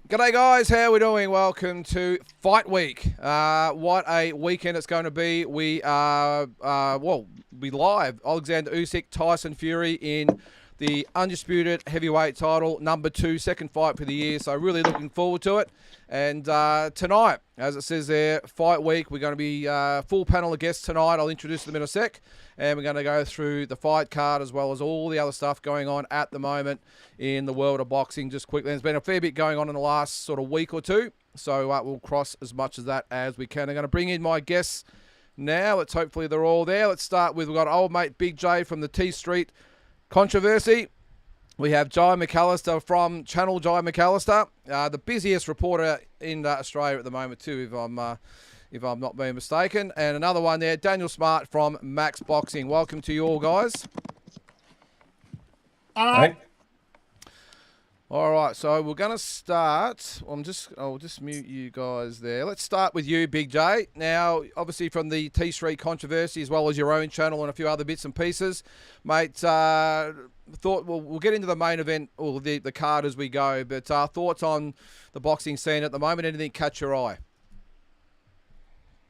G'day guys, how are we doing? Welcome to Fight Week. What a weekend it's going to be. We are, we live. Alexander Usyk, Tyson Fury in the undisputed heavyweight title, number 2, second fight for the year. So really looking forward to it. And tonight, as it says there, Fight Week, we're going to be full panel of guests tonight. I'll introduce them in a sec. And we're going to go through the fight card as well as all the other stuff going on at the moment in the world of boxing. Just quickly, there's been a fair bit going on in the last sort of week or two. So we'll cross as much of that as we can. I'm going to bring in my guests now. Hopefully they're all there. Let's start with, we've got old mate Big J from the T Street Controversy. We have Jai McAllister from Channel Jai McAllister, the busiest reporter in Australia at the moment too, if I'm not being mistaken. And another one there, Daniel Smart from Max Boxing. Welcome to you all, guys. Hey. All right, so we're going to start. I'll just mute you guys there. Let's start with you, Big J. Now, obviously from the T Street Controversy, as well as your own channel and a few other bits and pieces, mate. Thought we'll get into the main event or the card as we go. But thoughts on the boxing scene at the moment? Anything catch your eye?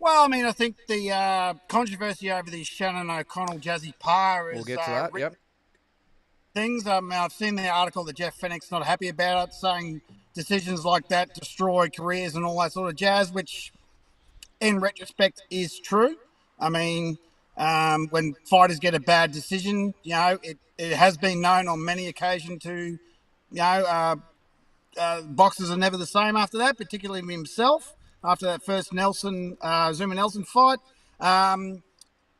Well, I mean, I think the controversy over the Shannon O'Connell Jazzy Par is We'll get to that. Yep. Things. I've seen the article that Jeff Fennick's not happy about it, saying decisions like that destroy careers and all that sort of jazz, which in retrospect is true. I mean, when fighters get a bad decision, it has been known on many occasions to, boxers are never the same after that, particularly himself, after that first Zuma Nelson fight.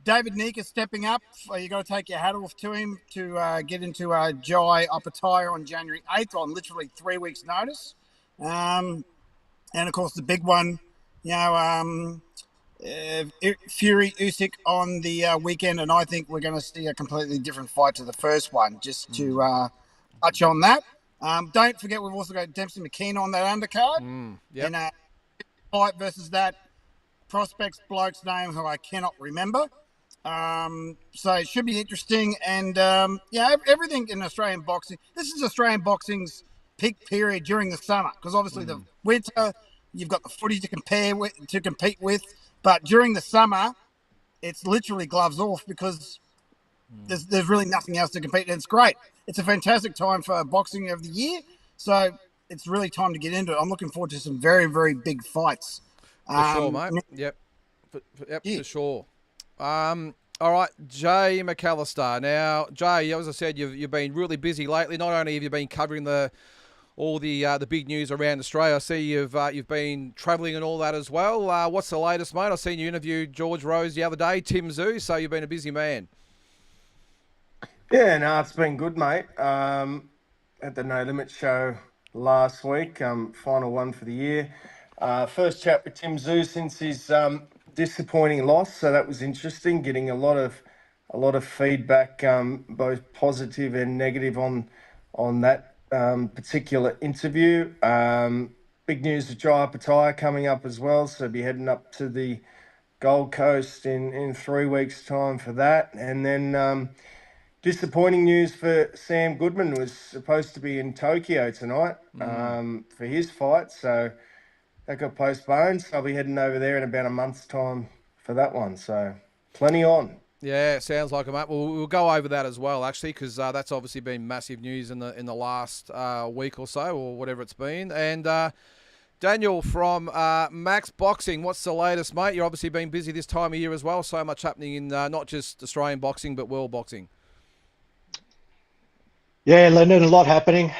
David Nika stepping up. You got to take your hat off to him to get into Jai Opetaia on January 8th on literally 3 weeks' notice. And of course, the big one, Fury Usyk on the weekend, and I think we're going to see a completely different fight to the first one. Just to touch on that. Don't forget, we've also got Dempsey McKean on that undercard. Yep. And fight versus that prospect's bloke's name who I cannot remember. So it should be interesting. And, everything in Australian boxing. This is Australian boxing's peak period during the summer, because obviously the winter, you've got the footy to compete with. But during the summer, it's literally gloves off because there's really nothing else to compete. And it's great. It's a fantastic time for boxing of the year. So it's really time to get into it. I'm looking forward to some very, very big fights. For sure, mate. Yep. For sure. All right, Jay McAllister. Now, Jay, as I said, you've been really busy lately. Not only have you been covering all the big news around Australia, I see you've been travelling and all that as well. What's the latest, mate? I've seen you interview George Rose the other day, Tim Tszyu, so you've been a busy man. Yeah, no, it's been good, mate. At the No Limit show last week, final one for the year. First chat with Tim Tszyu since his disappointing loss, so that was interesting. Getting a lot of feedback, both positive and negative on that particular interview. Big news of Jai Opetaia coming up as well, so be heading up to the Gold Coast in 3 weeks' time for that, and then. Disappointing news for Sam Goodman, was supposed to be in Tokyo tonight for his fight, so that got postponed. So I'll be heading over there in about a month's time for that one. So plenty on. Yeah, sounds like it, mate. Well, we'll go over that as well, actually, because that's obviously been massive news in the last week or so, or whatever it's been. And Daniel from Max Boxing, what's the latest, mate? You've obviously been busy this time of year as well. So much happening in not just Australian boxing, but world boxing. Yeah, Lyndon, a lot happening.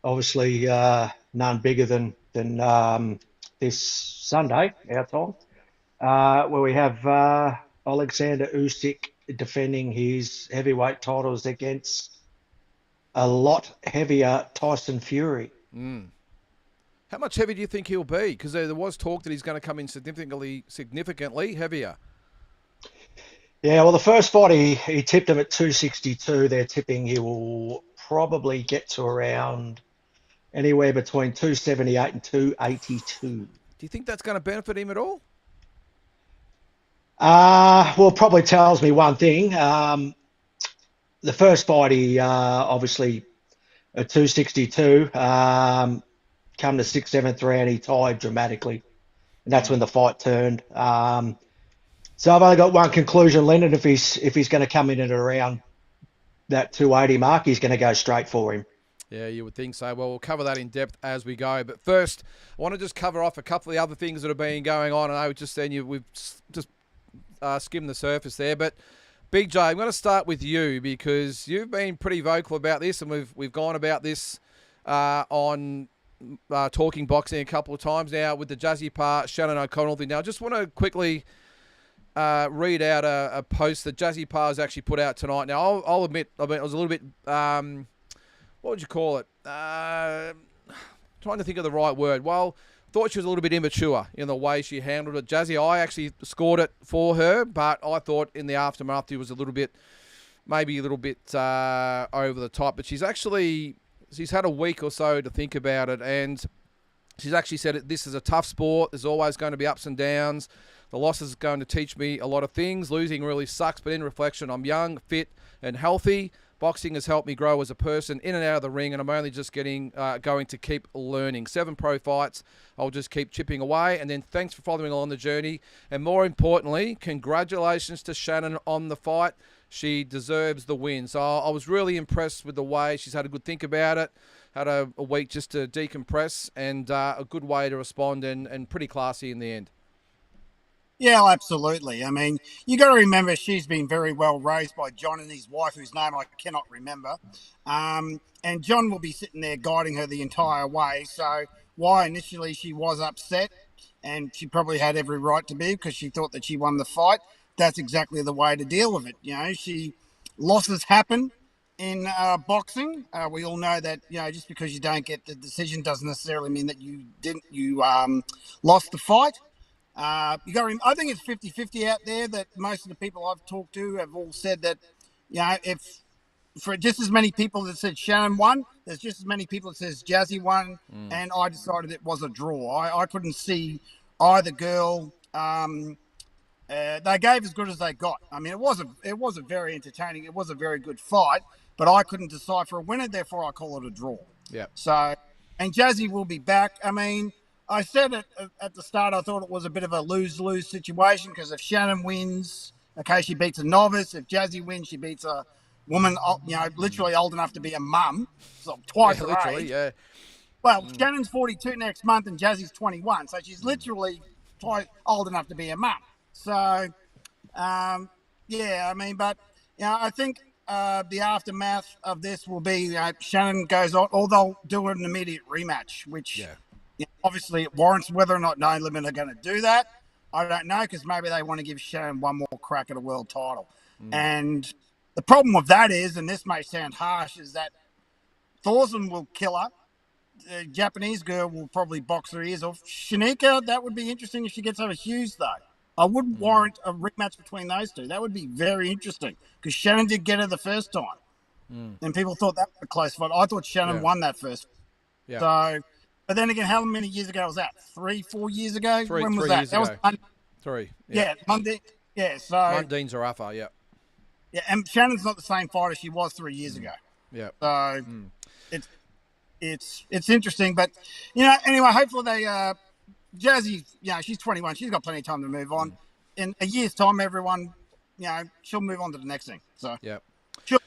Obviously, none bigger than this Sunday, our time, where we have Alexander Usyk defending his heavyweight titles against a lot heavier Tyson Fury. How much heavier do you think he'll be? Because there was talk that he's going to come in significantly heavier. Yeah, well, the first fight he tipped him at 262. They're tipping he will probably get to around anywhere between 278 and 282. Do you think that's going to benefit him at all? Well, probably tells me one thing. The first fight he obviously at 262 came come the 6th, 7th round, he tied dramatically. And that's when the fight turned. So I've only got one conclusion, Leonard. If he's going to come in at around that 280 mark, he's going to go straight for him. Yeah, you would think so. Well, we'll cover that in depth as we go. But first, I want to just cover off a couple of the other things that have been going on. I know just then we've just skimmed the surface there. But Big J, I'm going to start with you because you've been pretty vocal about this, and we've gone about this on Talking Boxing a couple of times now with the Jazzy Par Shannon O'Connell thing. Now, I just want to quickly read out a post that Jazzy Par's actually put out tonight. Now, I'll admit, I was a little bit, what would you call it? Trying to think of the right word. Well, thought she was a little bit immature in the way she handled it. Jazzy, I actually scored it for her, but I thought in the aftermath it was maybe a little bit over the top. But she's had a week or so to think about it, and she's actually said this is a tough sport. There's always going to be ups and downs. The loss is going to teach me a lot of things. Losing really sucks, but in reflection, I'm young, fit, and healthy. Boxing has helped me grow as a person in and out of the ring, and I'm only just going to keep learning. 7 pro fights. I'll just keep chipping away. And then thanks for following along the journey. And more importantly, congratulations to Shannon on the fight. She deserves the win. So I was really impressed with the way she's had a good think about it, had a week just to decompress, and a good way to respond, and pretty classy in the end. Yeah, absolutely. I mean, you got to remember she's been very well raised by John and his wife, whose name I cannot remember. And John will be sitting there guiding her the entire way. So why initially she was upset, and she probably had every right to be because she thought that she won the fight. That's exactly the way to deal with it. Losses happen in boxing. We all know that, just because you don't get the decision doesn't necessarily mean that you lost the fight. I think it's 50-50 out there, that most of the people I've talked to have all said that, if for just as many people that said Shannon won, there's just as many people that says Jazzy won, and I decided it was a draw. I couldn't see either girl. They gave as good as they got. I mean, it wasn't very entertaining. It was a very good fight, but I couldn't decide for a winner. Therefore, I call it a draw. Yeah. So, and Jazzy will be back. I mean, I said it at the start. I thought it was a bit of a lose-lose situation because if Shannon wins, okay, she beats a novice. If Jazzy wins, she beats a woman, literally old enough to be a mum, so twice her literally, age. yeah. Well, Shannon's 42 next month, and Jazzy's 21, so she's literally twice old enough to be a mum. So, but I think the aftermath of this will be Shannon goes on, or they'll do an immediate rematch, which obviously it warrants. Whether or not No Limit are going to do that, I don't know, because maybe they want to give Shannon one more crack at a world title. And the problem with that is, and this may sound harsh, is that TYSON will kill her. The Japanese girl will probably box her ears off. Nika, that would be interesting if she gets over Hughes, though. I wouldn't warrant a rematch between those two. That would be very interesting, because Shannon did get her the first time. And people thought that was a close fight. I thought Shannon won that first. Yeah. So, but then again, how many years ago was that? 3-4 years ago? When was 3 that? years That was ago. Monday. 3. Yeah, Monday. Yeah, so Mundine Zarafa, yeah. Yeah, and Shannon's not the same fighter she was 3 years ago. Yeah. So it's interesting, but anyway, hopefully they Jazzy, she's 21. She's got plenty of time to move on. In a year's time, everyone, she'll move on to the next thing. So Yeah. sure.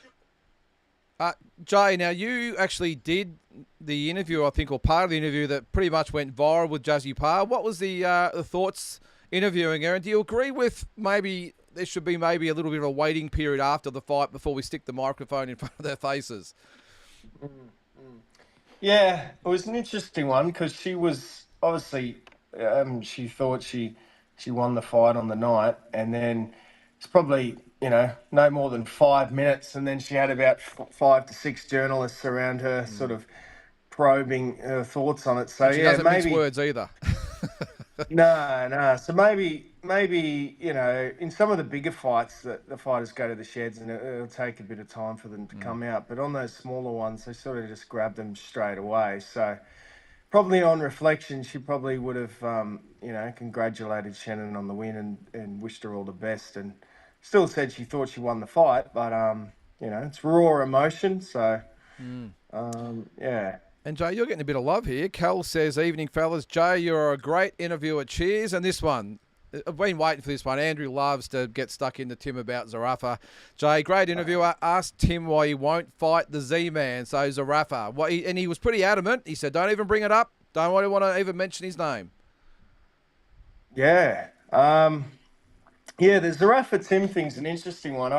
Jay, now you actually did the interview, I think, or part of the interview that pretty much went viral with Jazzy Par. What was the thoughts interviewing her? And do you agree with maybe there should be maybe a little bit of a waiting period after the fight before we stick the microphone in front of their faces? Yeah, it was an interesting one because she was obviously she thought she won the fight on the night, and then it's probably no more than 5 minutes, and then she had about 5 to 6 journalists around her, sort of probing her thoughts on it. So She yeah, doesn't maybe mix words either. no. So maybe in some of the bigger fights that the fighters go to the sheds and it'll take a bit of time for them to come out. But on those smaller ones, they sort of just grab them straight away. So probably on reflection, she probably would have congratulated Shannon on the win and wished her all the best, and still said she thought she won the fight. But it's raw emotion. So yeah. And Jay, you're getting a bit of love here. Cal says, evening fellas. Jay, you're a great interviewer. Cheers. And this one, I've been waiting for this one. Andrew loves to get stuck into Tim about Zarafa. Jay, great interviewer. Asked Tim why he won't fight the Z-Man, so Zarafa. And he was pretty adamant. He said, don't even bring it up. Don't want to even mention his name. Yeah. Yeah, the Zarafa Tim thing's an interesting one.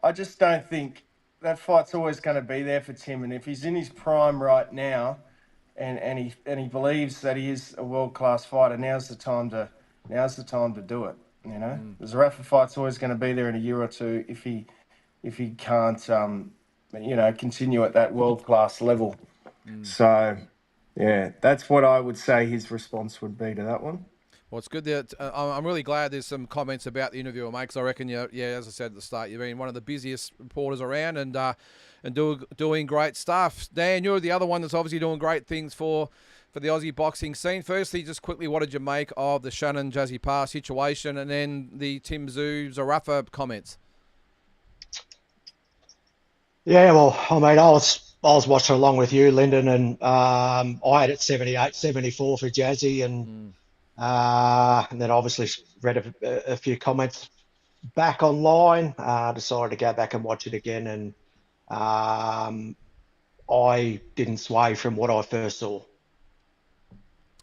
I just don't think that fight's always going to be there for Tim. And if he's in his prime right now, and he believes that he is a world class fighter, now's the time to do it. You know, the Zarafa fight's always going to be there in a year or two if he can't continue at that world class level. So yeah, that's what I would say his response would be to that one. Well, it's good that I'm really glad there's some comments about the interviewer, mate, because I reckon, as I said at the start, you've been one of the busiest reporters around and doing great stuff. Dan, you're the other one that's obviously doing great things for the Aussie boxing scene. Firstly, just quickly, what did you make of the Shannon Jazzy Parr situation and then the Tim Tszyu Zarafa comments? Yeah, well, I mean, I was watching along with you, Lyndon, and I had it 78-74 for Jazzy, and then obviously read a few comments back online. Decided to go back and watch it again, and I didn't sway from what I first saw.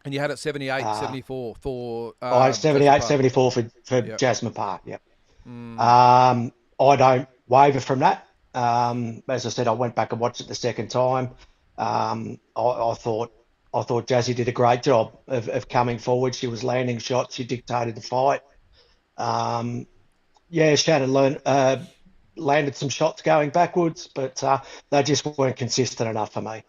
And you had it 78-74 for... I had 78-74 for Jasmine Park, yep. I don't waver from that. As I said, I went back and watched it the second time. I thought Jazzy did a great job of coming forward. She was landing shots. She dictated the fight. Shannon landed some shots going backwards, but they just weren't consistent enough for me.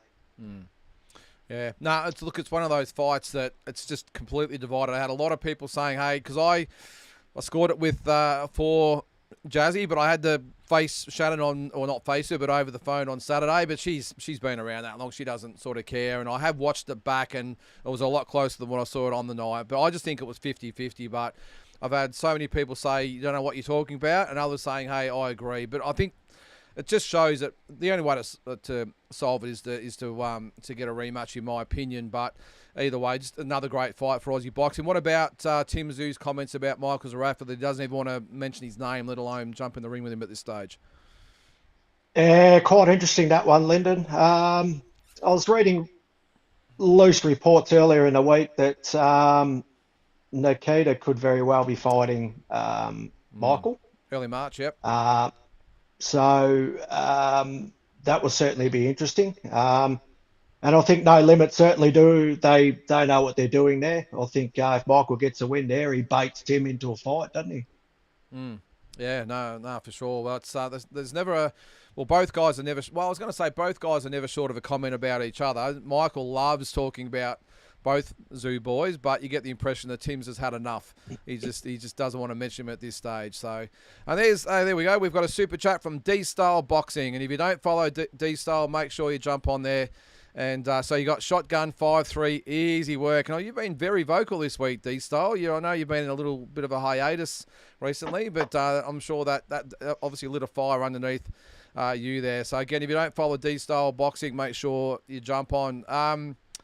Yeah, no, it's one of those fights that it's just completely divided. I had a lot of people saying, hey, because I scored it with for Jazzy, but I had to face Shannon on, or not face her, but over the phone on Saturday. But she's been around that long. She doesn't sort of care. And I have watched it back, and it was a lot closer than when I saw it on the night. But I just think it was 50-50. But I've had so many people say, you don't know what you're talking about, and others saying, hey, I agree. But I think it just shows that the only way to solve it is to get a rematch, in my opinion. But either way, just another great fight for Aussie boxing. What about Tim Tszyu's comments about Michael Zarafa that he doesn't even want to mention his name, let alone jump in the ring with him at this stage? Yeah, quite interesting, that one, Lyndon. I was reading loose reports earlier in the week that Nikita could very well be fighting Michael. Early March, yep. So that will certainly be interesting. And I think No Limit certainly do. They know what they're doing there. I think if Michael gets a win there, he baits Tim into a fight, doesn't he? Yeah, no, for sure. Well, it's there's never a... Well, both guys are never... Well, I was going to say both guys are never short of a comment about each other. Michael loves talking about both Zoo boys, but you get the impression that Tim's has had enough. He just doesn't want to mention him at this stage. So, and there we go. We've got a super chat from D-Style Boxing, and if you don't follow D-Style, make sure you jump on there. And so you got Shotgun 5-3, easy work. And you've been very vocal this week, D-Style. I know you've been in a little bit of a hiatus recently, but I'm sure that obviously lit a fire underneath you there. So again, if you don't follow D-Style Boxing, make sure you jump on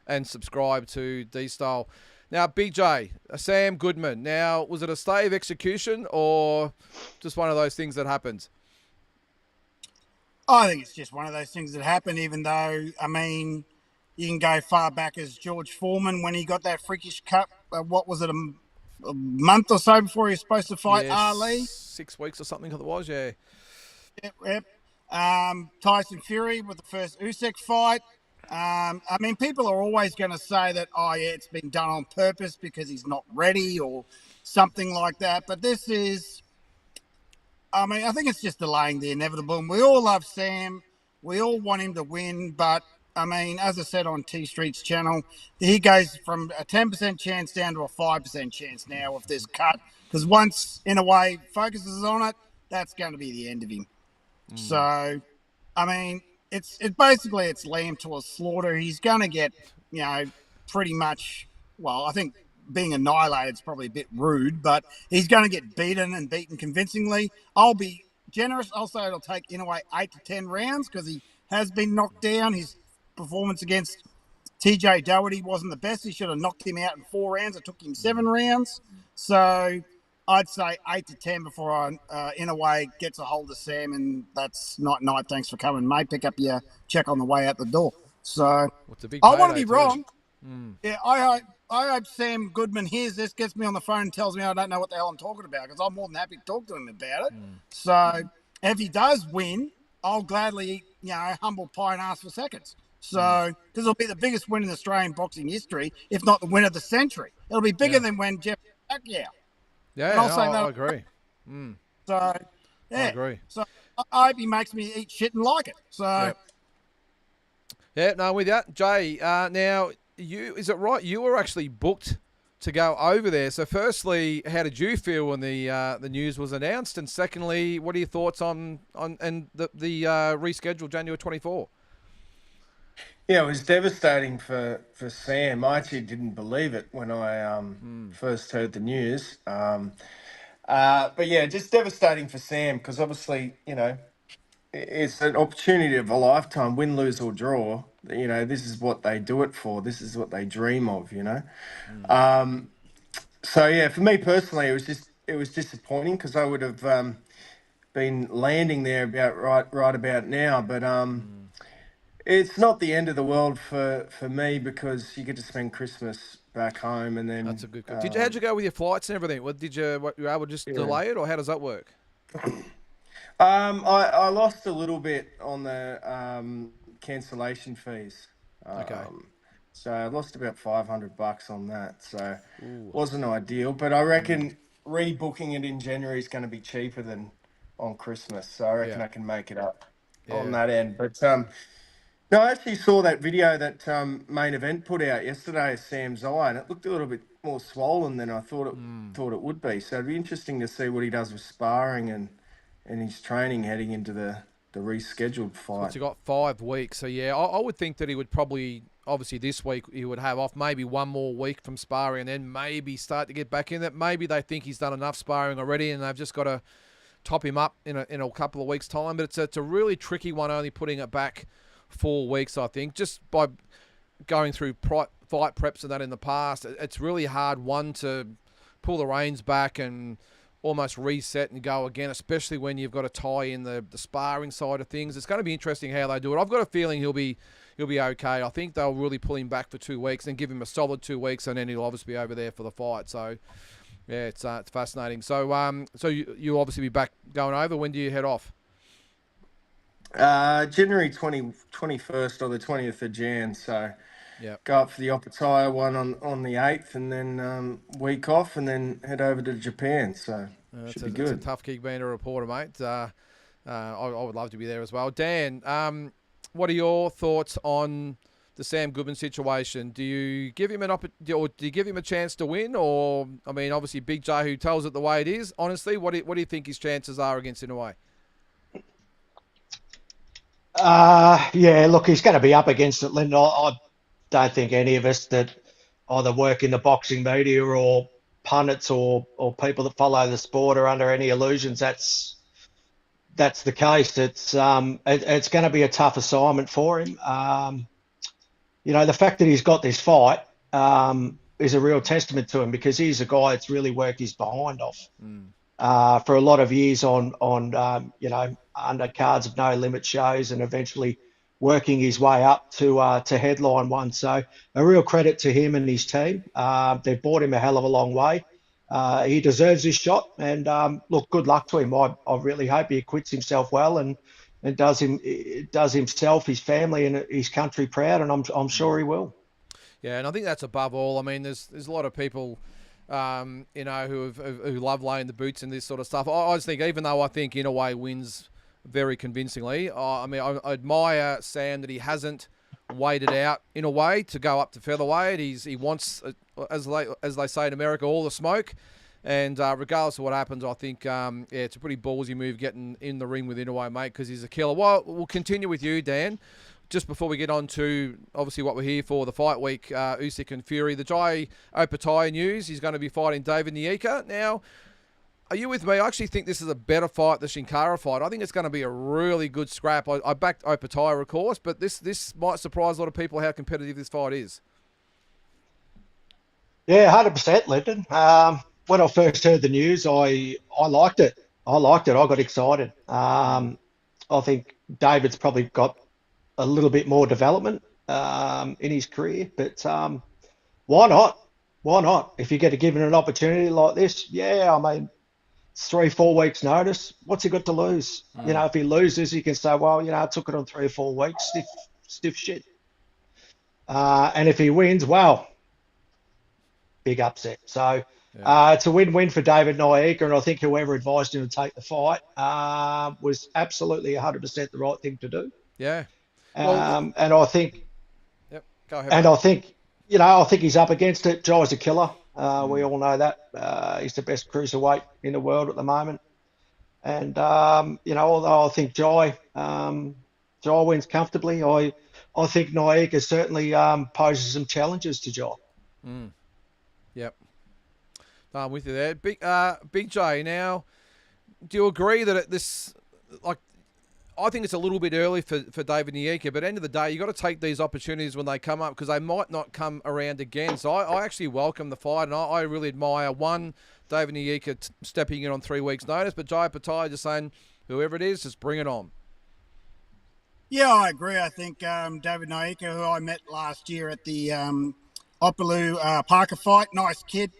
and subscribe to D-Style. Now, BJ, Sam Goodman. Now, was it a stay of execution or just one of those things that happens? I think it's just one of those things that happen, even though, I mean, you can go far back as George Foreman when he got that freakish cut. What was it, a month or so before he was supposed to fight Ali? 6 weeks or something otherwise, yeah. Yep. Tyson Fury with the first Usyk fight. I mean, people are always going to say that, it's been done on purpose because he's not ready or something like that. But this is... I mean, I think it's just delaying the inevitable. And we all love Sam. We all want him to win. But, I mean, as I said on T Street's channel, he goes from a 10% chance down to a 5% chance now with this cut. Because once, in a way, focuses on it, that's going to be the end of him. So, I mean, it's basically Liam to a slaughter. He's going to get, pretty much, well, I think being annihilated is probably a bit rude, but he's going to get beaten convincingly. I'll be generous. I'll say it'll take, in a way, 8 to 10 rounds because he has been knocked down. He's performance against TJ Doherty wasn't the best. He should have knocked him out in 4 rounds. It took him 7 rounds. So I'd say 8 to 10 before Inoue gets a hold of Sam, and that's night. Thanks for coming, mate. Pick up your check on the way out the door. So It's a big I want to payday be too. wrong. Yeah, I hope Sam Goodman hears this, gets me on the phone and tells me I don't know what the hell I'm talking about, because I'm more than happy to talk to him about it. So if he does win, I'll gladly eat, humble pie and ask for seconds. So this will be the biggest win in Australian boxing history, if not the win of the century. It'll be bigger than when Jeff Pacquiao. Yeah, And I'll say that. I agree. So yeah, I agree. So I hope he makes me eat shit and like it. So Yep. Yeah, no, with that, Jay. Now, is it right? You were actually booked to go over there. So, firstly, how did you feel when the news was announced? And secondly, what are your thoughts on the rescheduled January 24? Yeah, it was devastating for Sam. I actually didn't believe it when I first heard the news. But yeah, just devastating for Sam, because obviously, it's an opportunity of a lifetime, win, lose or draw. This is what they do it for. This is what they dream of, So yeah, for me personally, it was disappointing, because I would have been landing there about right about now. But it's not the end of the world for me, because you get to spend Christmas back home, and then That's a good. How'd you go with your flights and everything? What you were able to just delay it, or how does that work? I lost a little bit on the cancellation fees. Okay. So I lost about $500 on that. So wasn't ideal, but I reckon rebooking it in January is going to be cheaper than on Christmas. So I reckon I can make it up on that end. But no, I actually saw that video that Main Event put out yesterday of Sam's eye, and it looked a little bit more swollen than I thought it would be. So it'd be interesting to see what he does with sparring and his training heading into the rescheduled fight. So you got 5 weeks. So yeah, I would think that he would probably, obviously this week he would have off, maybe 1 more week from sparring, and then maybe start to get back in that. Maybe they think he's done enough sparring already, and they've just got to top him up in a couple of weeks' time. But it's a really tricky one, only putting it back 4 weeks, I think, just by going through fight preps and that in the past. It's really hard, one, to pull the reins back and almost reset and go again, especially when you've got to tie in the sparring side of things. It's going to be interesting how they do it. I've got a feeling he'll be okay. I think they'll really pull him back for 2 weeks and give him a solid 2 weeks, and then he'll obviously be over there for the fight. So yeah, it's fascinating. So so you'll obviously be back going over. When do you head off? January 21st or the 20th of Jan. So go up for the Opetaia one on the 8th, and then week off, and then head over to Japan. So should be good. It's a tough gig being a reporter, mate. I would love to be there as well. Dan, what are your thoughts on the Sam Goodman situation? Do you give him or do you give him a chance to win? Or, I mean, obviously Big J, who tells it the way it is. Honestly, what do you think his chances are against Inoue? Yeah, look, he's going to be up against it, Lyndon. I don't think any of us that either work in the boxing media or pundits or people that follow the sport are under any illusions that's the case. It's going to be a tough assignment for him. The fact that he's got this fight is a real testament to him, because he's a guy that's really worked his behind off for a lot of years on undercards of no limit shows, and eventually working his way up to headline one. So a real credit to him and his team. They've brought him a hell of a long way. He deserves his shot, and look, good luck to him. I really hope he acquits himself well and does himself, his family, and his country proud, and I'm sure he will. Yeah, and I think that's above all. I mean, there's a lot of people, who love laying the boots and this sort of stuff. I just think, even though I think Inoue wins very convincingly, I admire Sam that he hasn't waited out in a way to go up to featherweight. He wants, as they say in America, all the smoke. And regardless of what happens, I think it's a pretty ballsy move getting in the ring with Inoue, mate, because he's a killer. Well, we'll continue with you, Dan. Just before we get on to, obviously, what we're here for, the fight week, Usyk and Fury. The Jai Opetaia news, he's going to be fighting David Nika. Now, Are you with me? I actually think this is a better fight, the Sin Cara fight. I think it's going to be a really good scrap. I backed Opetaia, of course, but this might surprise a lot of people how competitive this fight is. Yeah, 100%, Lyndon. When I first heard the news, I liked it. I liked it. I got excited. I think David's probably got a little bit more development in his career, but why not? Why not? If you get given an opportunity like this, yeah, I mean, it's 3, 4 weeks notice. What's he got to lose? You know, if he loses, he can say, well, I took it on 3 or 4 weeks, stiff shit. And if he wins, well, big upset. So it's a win-win for David Nika, and I think whoever advised him to take the fight was absolutely 100% the right thing to do. Yeah. Well, And I think, yep. Go ahead. and Mate. I think, I think he's up against it. Jai's a killer. We all know that. He's the best cruiserweight in the world at the moment. And although I think Jai wins comfortably, I think Nika certainly poses some challenges to Jai. Yep. No, I'm with you there. Big J. Now, do you agree that I think it's a little bit early for David Nika, but at the end of the day, you got to take these opportunities when they come up because they might not come around again. So I actually welcome the fight, and I really admire David Nika stepping in on 3 weeks' notice, but Jai Opetaia just saying, whoever it is, just bring it on. Yeah, I agree. I think David Nika, who I met last year at the Parker fight, nice kid,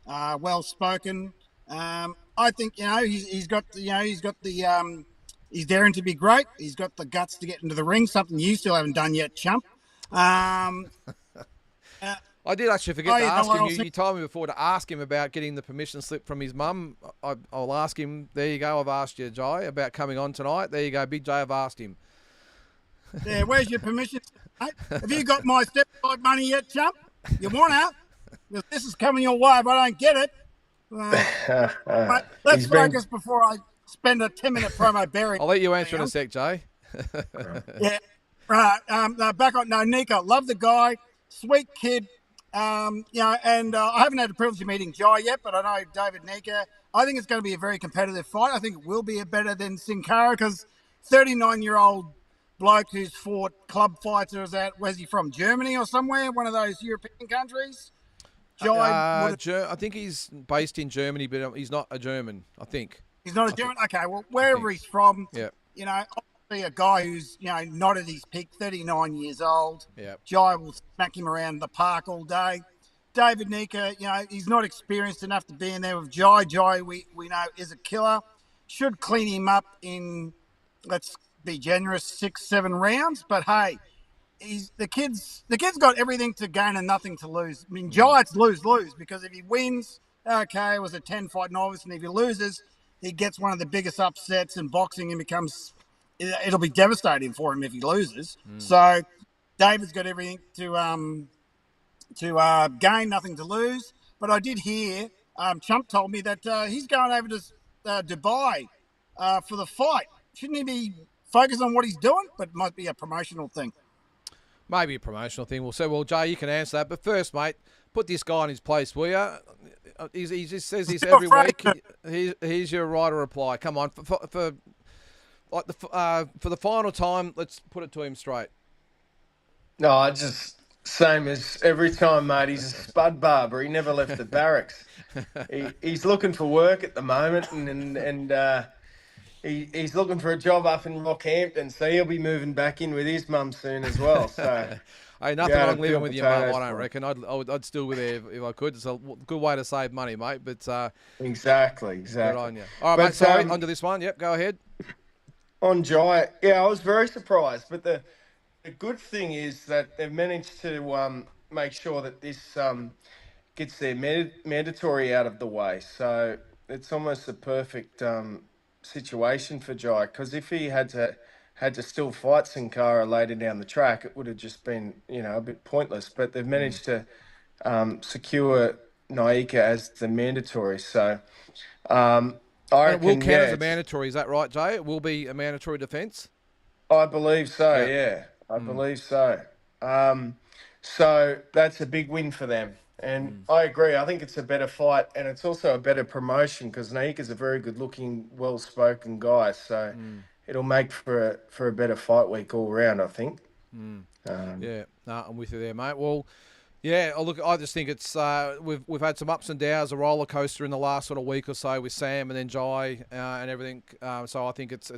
well spoken. I think he's got the he's daring to be great. He's got the guts to get into the ring, something you still haven't done yet, chump. I did actually forget to ask him. You told me before to ask him about getting the permission slip from his mum. I'll ask him. There you go. I've asked you, Jai, about coming on tonight. There you go. Big J, I've asked him. Yeah, where's your permission, mate? Have you got my step-side money yet, chump? You want out? Because this is coming your way if I don't get it. Mate, let's focus before I spend a 10-minute promo burying. I'll let you answer in a sec, Jay. Yeah, right. Back on. No, Nika, love the guy, sweet kid. And I haven't had the privilege of meeting Jai yet, but I know David Nika. I think it's going to be a very competitive fight. I think it will be better than Sin Cara because 39-year-old bloke who's fought club fights where's he from? Germany or somewhere? One of those European countries? I think he's based in Germany, but he's not a German, I think. He's not a German? Okay, well, wherever he's from, yeah. Obviously a guy who's, not at his peak, 39 years old. Yeah. Jai will smack him around the park all day. David Nika, he's not experienced enough to be in there with Jai. Jai, we know, is a killer. Should clean him up in, let's be generous, 6-7 rounds. But hey, the kid's got everything to gain and nothing to lose. I mean, Jai, it's lose because if he wins, okay, it was a 10-fight novice, and if he loses, he gets one of the biggest upsets in boxing and it'll be devastating for him if he loses. So David's got everything to gain, nothing to lose. But I did hear, Chump told me that he's going over to Dubai for the fight. Shouldn't he be focused on what he's doing? But it might be a promotional thing. Maybe a promotional thing. We'll say, well, Jay, you can answer that. But first, mate, put this guy in his place, will you? He just says this every week. Here's your right of reply. Come on, for the final time, let's put it to him straight. No, just same as every time, mate. He's a spud barber. He never left the barracks. He's looking for work at the moment, and he's looking for a job up in Rockhampton, so he'll be moving back in with his mum soon as well. So. Hey, nothing wrong living with your mum, I don't reckon. I'd still be there if I could. It's a good way to save money, mate. But exactly. Good on you. All right, mate, sorry, onto this one. Yep, go ahead. On Jai, yeah, I was very surprised. But the good thing is that they've managed to make sure that this gets their mandatory out of the way. So it's almost a perfect situation for Jai, because if he had to still fight Sin Cara later down the track, it would have just been, a bit pointless. But they've managed to secure Nika as the mandatory. So I reckon, it will count as a mandatory. Is that right, Jay? It will be a mandatory defence? I believe so, yeah. I believe so. So that's a big win for them. And I agree. I think it's a better fight, and it's also a better promotion because Nika's a very good-looking, well-spoken guy. So it'll make for a better fight week all round, I think. Yeah, no, I'm with you there, mate. Well, yeah, look, I just think it's we've had some ups and downs, a roller coaster in the last sort of week or so with Sam and then Jai and everything. So I think it's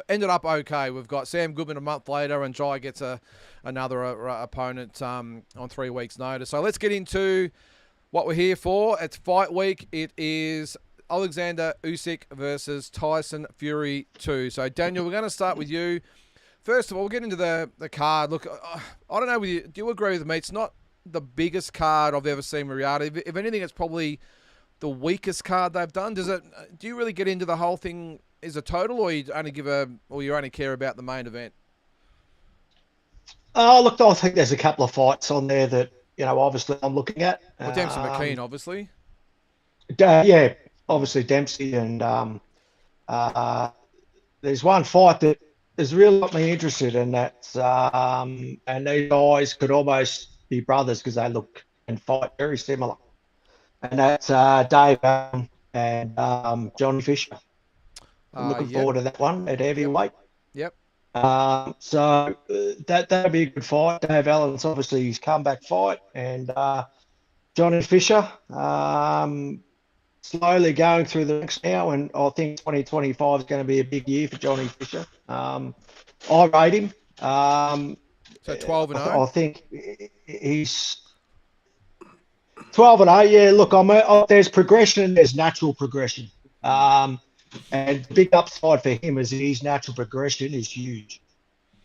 ended up okay. We've got Sam Goodman a month later, and Jai gets another opponent on 3 weeks' notice. So let's get into what we're here for. It's fight week. It is Alexander Usyk versus Tyson Fury 2. So Daniel, we're going to start with you. First of all, we'll get into the card. Look, I don't know with you. Do you agree with me? It's not the biggest card I've ever seen in reality. If anything, it's probably the weakest card they've done. Do you really get into the whole thing as a total, or you only care about the main event? Oh, look, I think there's a couple of fights on there that, obviously I'm looking at. Well, Dempsey McKean, obviously. Yeah, obviously Dempsey, and there's one fight that has really got me interested in that, and these guys could almost be brothers because they look and fight very similar, and that's Dave Allen and Johnny Fisher. I'm looking forward to that one at heavyweight. Yep. So that'd be a good fight. Dave Allen's obviously his comeback fight, and Johnny Fisher slowly going through the ranks now, and I think 2025 is going to be a big year for Johnny Fisher. I rate him. So 12-0. I think he's 12-0. Yeah, look, there's progression and there's natural progression. And the big upside for him is his natural progression is huge.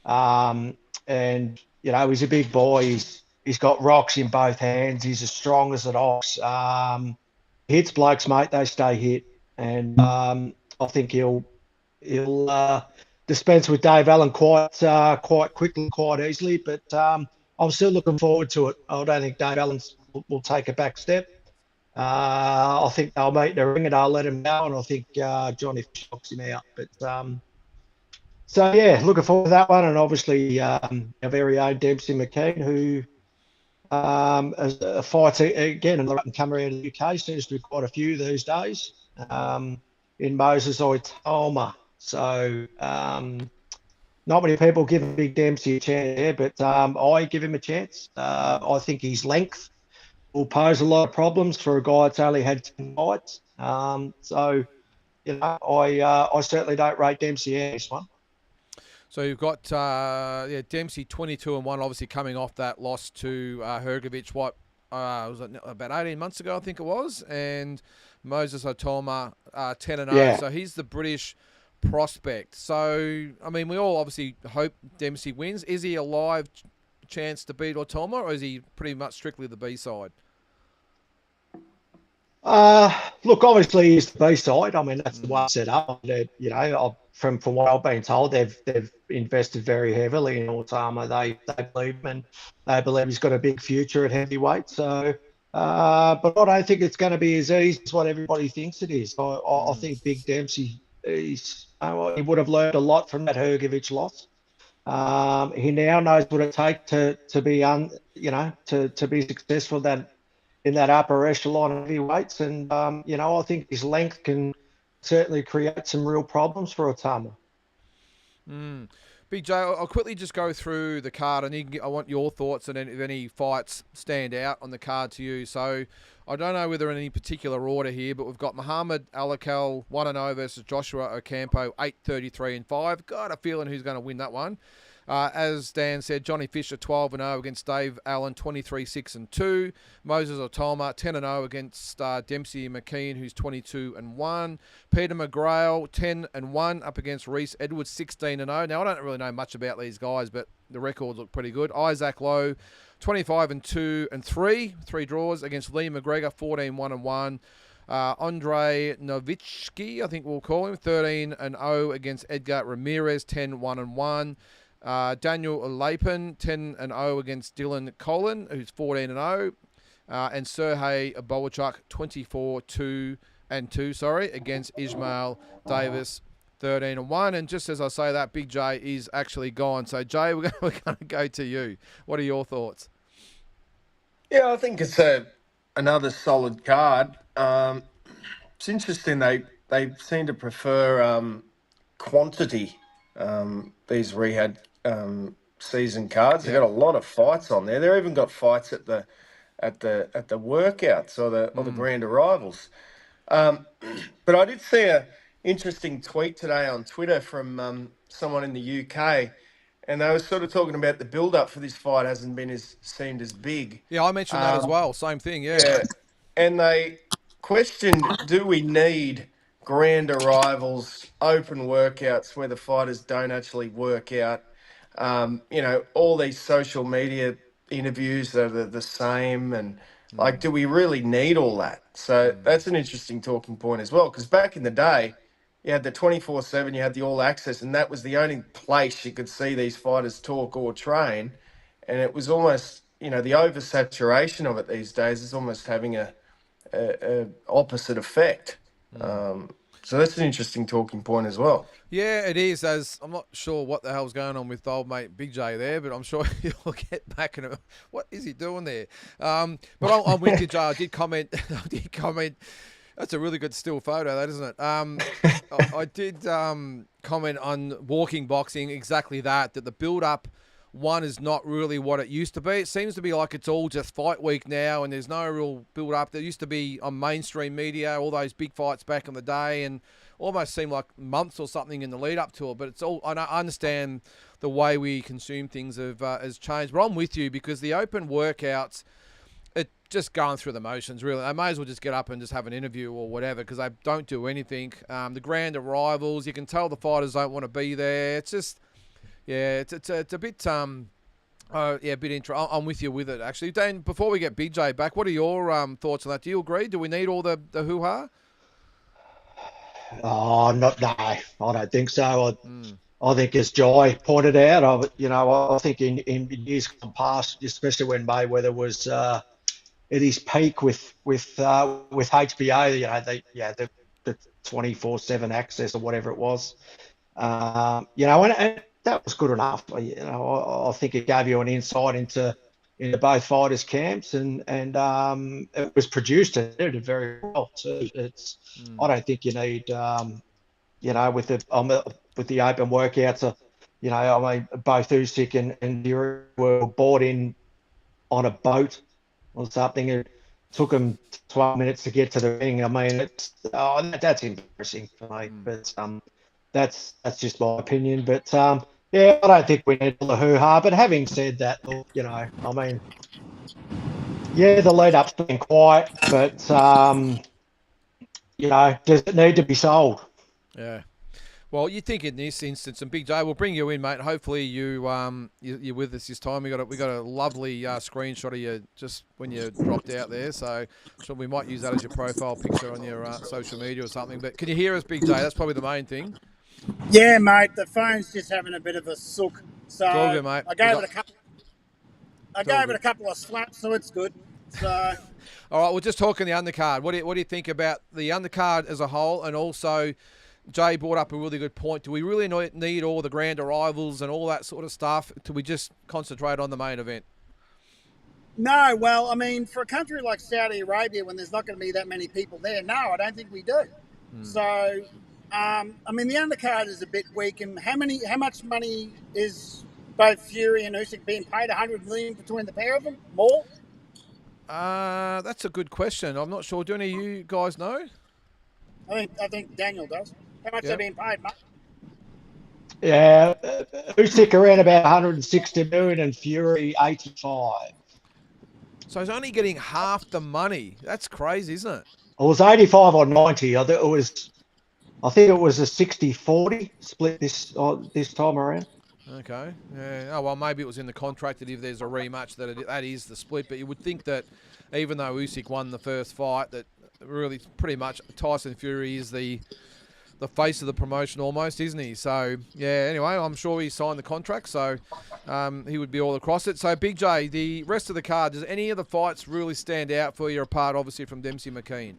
And he's a big boy. He's got rocks in both hands. He's as strong as an ox. Hits blokes, mate. They stay hit, and I think he'll dispense with Dave Allen quite quickly, quite easily. But I'm still looking forward to it. I don't think Dave Allen will take a back step. I think they'll meet in the ring and I'll let him know, and I think Johnny knocks him out. But so yeah, looking forward to that one, and obviously our very own Dempsey McKean, who fights again and come around the UK. Seems to be quite a few these days. In Moses Oitama. So not many people give Big Dempsey a chance there, but I give him a chance. I think his length will pose a lot of problems for a guy that's only had 10 fights. So I certainly don't rate Dempsey in this one. So you've got Dempsey 22-1, obviously coming off that loss to Hrgovic. Was it about 18 months ago, I think it was, and Moses Oitama 10-0. Yeah. So he's the British prospect. So I mean, we all obviously hope Dempsey wins. Is he a live chance to beat Oitama, or is he pretty much strictly the B side? Look, obviously he's the B side. I mean, that's the one set up. From what I've been told, they've invested very heavily in Oitama. They believe him, and they believe he's got a big future at heavyweight. So, but I don't think it's going to be as easy as what everybody thinks it is. I think Big Dempsey he would have learned a lot from that Hrgovic loss. He now knows what it takes to be successful in that upper echelon of heavyweights, and I think his length can certainly create some real problems for Oitama. Big J, I'll quickly just go through the card, and I want your thoughts and if any fights stand out on the card to you. So I don't know whether in any particular order here, but we've got Muhammad Alakal 1-0 versus Joshua Ocampo 8-33-5. Got a feeling who's going to win that one. As Dan said, Johnny Fisher 12-0 against Dave Allen 23-6-2. Moses Oitama 10-0 against Dempsey McKean, who's 22-1. Peter McGrail 10-1 up against Reese Edwards 16-0. Now I don't really know much about these guys, but the records look pretty good. Isaac Lowe 25-2-3, 3 draws against Lee McGregor 14-1-1. Andre Nowitzki, I think we'll call him, 13-0 against Edgar Ramirez 10-1-1. Daniel Lapin 10-0 against Dylan Colin, who's 14-0, and Sergey Boachuk 24-2 against Ismail Davis 13-1. And just as I say that, Big J is actually gone. So Jay, we're going to go to you. What are your thoughts? Yeah, I think it's another solid card. It's interesting they seem to prefer quantity. These rehab season cards. They Yep. got a lot of fights on there. They've even got fights at the workouts or the grand arrivals. Um, but I did see a interesting tweet today on Twitter from someone in the UK, and they were sort of talking about the build up for this fight hasn't been as seemed as big. Yeah, I mentioned that as Um, well. Same thing, yeah. yeah, and they questioned, do we need grand arrivals, open workouts where the fighters don't actually work out? All these social media interviews that are the same, and like, do we really need all that? So that's an interesting talking point as well, because back in the day, you had the 24/7, you had the all access, and that was the only place you could see these fighters talk or train. And it was almost, the oversaturation of it these days is almost having a opposite effect. So that's an interesting talking point as well. Yeah, it is. As I'm not sure what the hell's going on with old mate Big J there, but I'm sure he'll get back in. What is he doing there? But I'm with you, Joe. I did comment. I did comment. That's a really good still photo, that isn't it? I did comment on walking boxing exactly that. That the build up one is not really what it used to be. It seems to be like it's all just fight week now, and there's no real build up. There used to be on mainstream media all those big fights back in the day, and almost seemed like months or something in the lead up to it. But it's all. I understand the way we consume things has changed. But I'm with you because the open workouts, it just going through the motions, really. They may as well just get up and just have an interview or whatever because they don't do anything. The grand arrivals, you can tell the fighters don't want to be there. It's just, yeah, it's a bit a bit interesting. I'm with you with it actually. Dan, before we get Big J back, what are your thoughts on that? Do you agree? Do we need all the hoo ha? Oh, no, I don't think so. I think, as Jai pointed out, I think in years past, especially when Mayweather was at his peak with HBO, the 24/7 access or whatever it was, and that was good enough. I think it gave you an insight into both fighters' camps, and it was produced and edited very well. So I don't think you need with the open workouts. I mean, both Usyk and Fury were brought in on a boat or something. It took them 12 minutes to get to the ring. I mean, that's embarrassing for me. But that's just my opinion. But yeah, I don't think we need all the hoo-ha. But having said that, look, I mean, yeah, the lead-up's been quiet, but does it need to be sold? Yeah. Well, you think in this instance, and Big J, we'll bring you in, mate. Hopefully you're with us this time. We got a lovely screenshot of you just when you dropped out there. So we might use that as your profile picture on your social media or something. But can you hear us, Big J? That's probably the main thing. Yeah, mate. The phone's just having a bit of a sook, so It's all good, mate. I gave it a couple. I gave it a couple of slaps, so it's good. So. All right, we're just talking the undercard. What do you think about the undercard as a whole, and also Jay brought up a really good point. Do we really need all the grand arrivals and all that sort of stuff? Do we just concentrate on the main event? No, well, I mean, for a country like Saudi Arabia, when there's not going to be that many people there, no, I don't think we do. So, I mean, the undercard is a bit weak. And how much money is both Fury and Usyk being paid? 100 million between the pair of them? More? That's a good question. I'm not sure. Do any of you guys know? I think Daniel does. How much they're being paid, mate? Yeah, Usyk around about 160 million and Fury 85. So he's only getting half the money. That's crazy, isn't it? It was 85 or 90. I think it was a 60-40 split this time around. Okay. Yeah. Oh, well, maybe it was in the contract that if there's a rematch that is the split. But you would think that even though Usyk won the first fight, that really pretty much Tyson Fury is the face of the promotion almost, isn't he? So, yeah, anyway, I'm sure he signed the contract, so he would be all across it. So, Big J, the rest of the card, does any of the fights really stand out for you apart, obviously, from Dempsey McKean?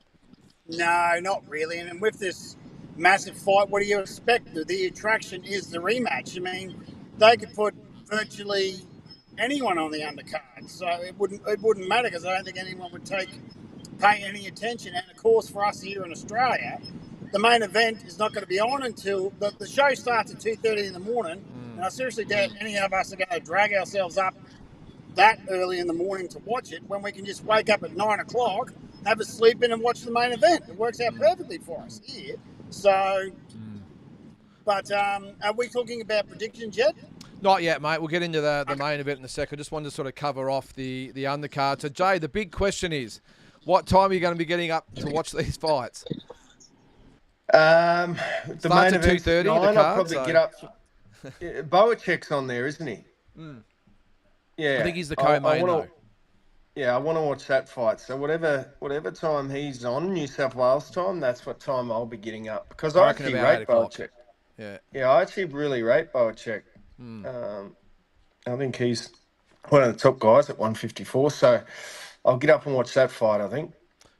No, not really. And with this massive fight, what do you expect? The attraction is the rematch. I mean, they could put virtually anyone on the undercard. So it wouldn't matter because I don't think anyone would pay any attention. And of course, for us here in Australia, the main event is not going to be on until the show starts at 2:30 in the morning. And I seriously doubt any of us are going to drag ourselves up that early in the morning to watch it when we can just wake up at 9 o'clock, have a sleep in and watch the main event. It works out perfectly for us here. So, but are we talking about predictions yet? Not yet, mate. We'll get into the main event in a second. Just wanted to sort of cover off the undercard. So, Jay, the big question is, what time are you going to be getting up to watch these fights? The Starts main at event's 2:30, at 9. the card, I'll probably so- get up. Boacek's on there, isn't he? Yeah. I think he's the co-main, though. Yeah, I want to watch that fight. So whatever time he's on, New South Wales time, that's what time I'll be getting up. Because I reckon actually about 8 rate o'clock. Boacek. Yeah. Yeah, I actually really rate Boacek. I think he's one of the top guys at 154. So I'll get up and watch that fight, I think.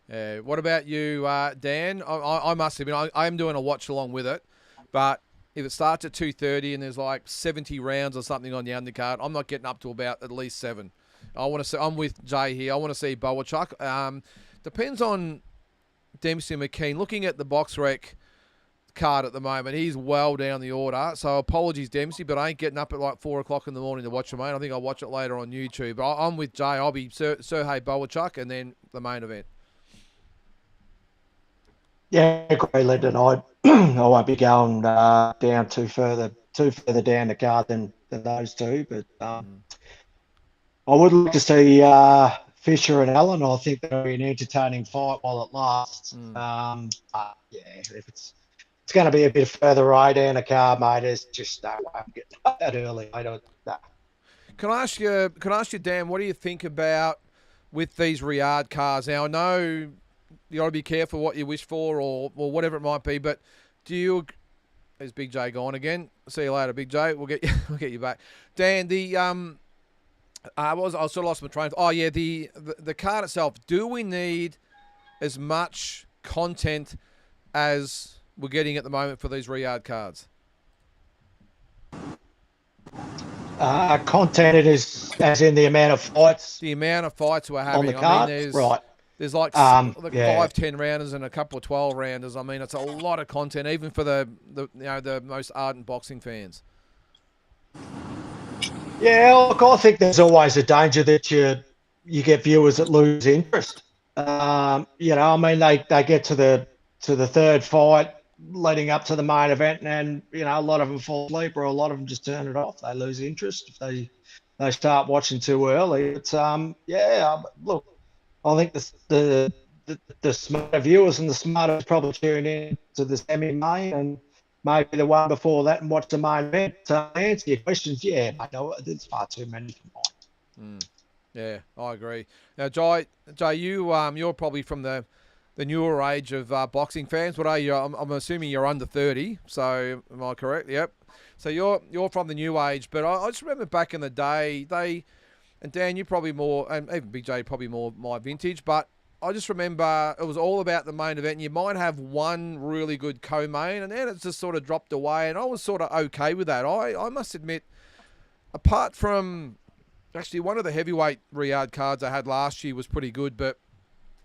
Yeah. What about you, Dan? I must admit, I am doing a watch along with it, but if it starts at 2:30 and there's like 70 rounds or something on the undercard, I'm not getting up to about at least 7. I want to see. I'm with Jay here. I want to see Boacek. Depends on Dempsey McKean. Looking at the box rec card at the moment, he's well down the order. So apologies, Dempsey, but I ain't getting up at like 4 o'clock in the morning to watch it, mate. I think I'll watch it later on YouTube. But I'm with Jay. I'll be Sergey Boacek and then the main event. Yeah, agree, Lyndon. I won't be going down too further down the card than those two, but I would like to see Fisher and Allen. I think that'll be an entertaining fight while it lasts. But yeah, if it's going to be a bit further right down the card, mate, it's just no way I'm getting up that early. I don't. Nah. Can I ask you, Dan, what do you think about with these Riyadh cars? Now I know you got to be careful what you wish for or whatever it might be, but do you? Is Big J gone again? See you later, Big J. We'll get you back, Dan. I sort of lost my train. Oh yeah, the card itself. Do we need as much content as we're getting at the moment for these Riyadh cards? Content is as in the amount of fights. The amount of fights we're having. On the card, right? There's like 5-10 rounders and a couple of 12 rounders. I mean, it's a lot of content, even for the most ardent boxing fans. Yeah, look, I think there's always a danger that you get viewers that lose interest. I mean, they get to the third fight leading up to the main event, and a lot of them fall asleep, or a lot of them just turn it off. They lose interest if they start watching too early. It's look, I think the smarter viewers and the smarter probably tune in to the semi-main and maybe the one before that and watch the main event. To answer your questions, yeah, mate, there's far too many for mine. Yeah, I agree. Now, Jay, you're probably from the newer age of boxing fans. What are you? I'm assuming you're under 30. So am I correct? Yep. So you're from the new age. But I just remember back in the day, and Dan, you probably more, and even Big J probably more my vintage. But I just remember it was all about the main event. And you might have one really good co-main, and then it's just sort of dropped away. And I was sort of okay with that. I must admit, apart from actually one of the heavyweight Riyadh cards I had last year was pretty good, but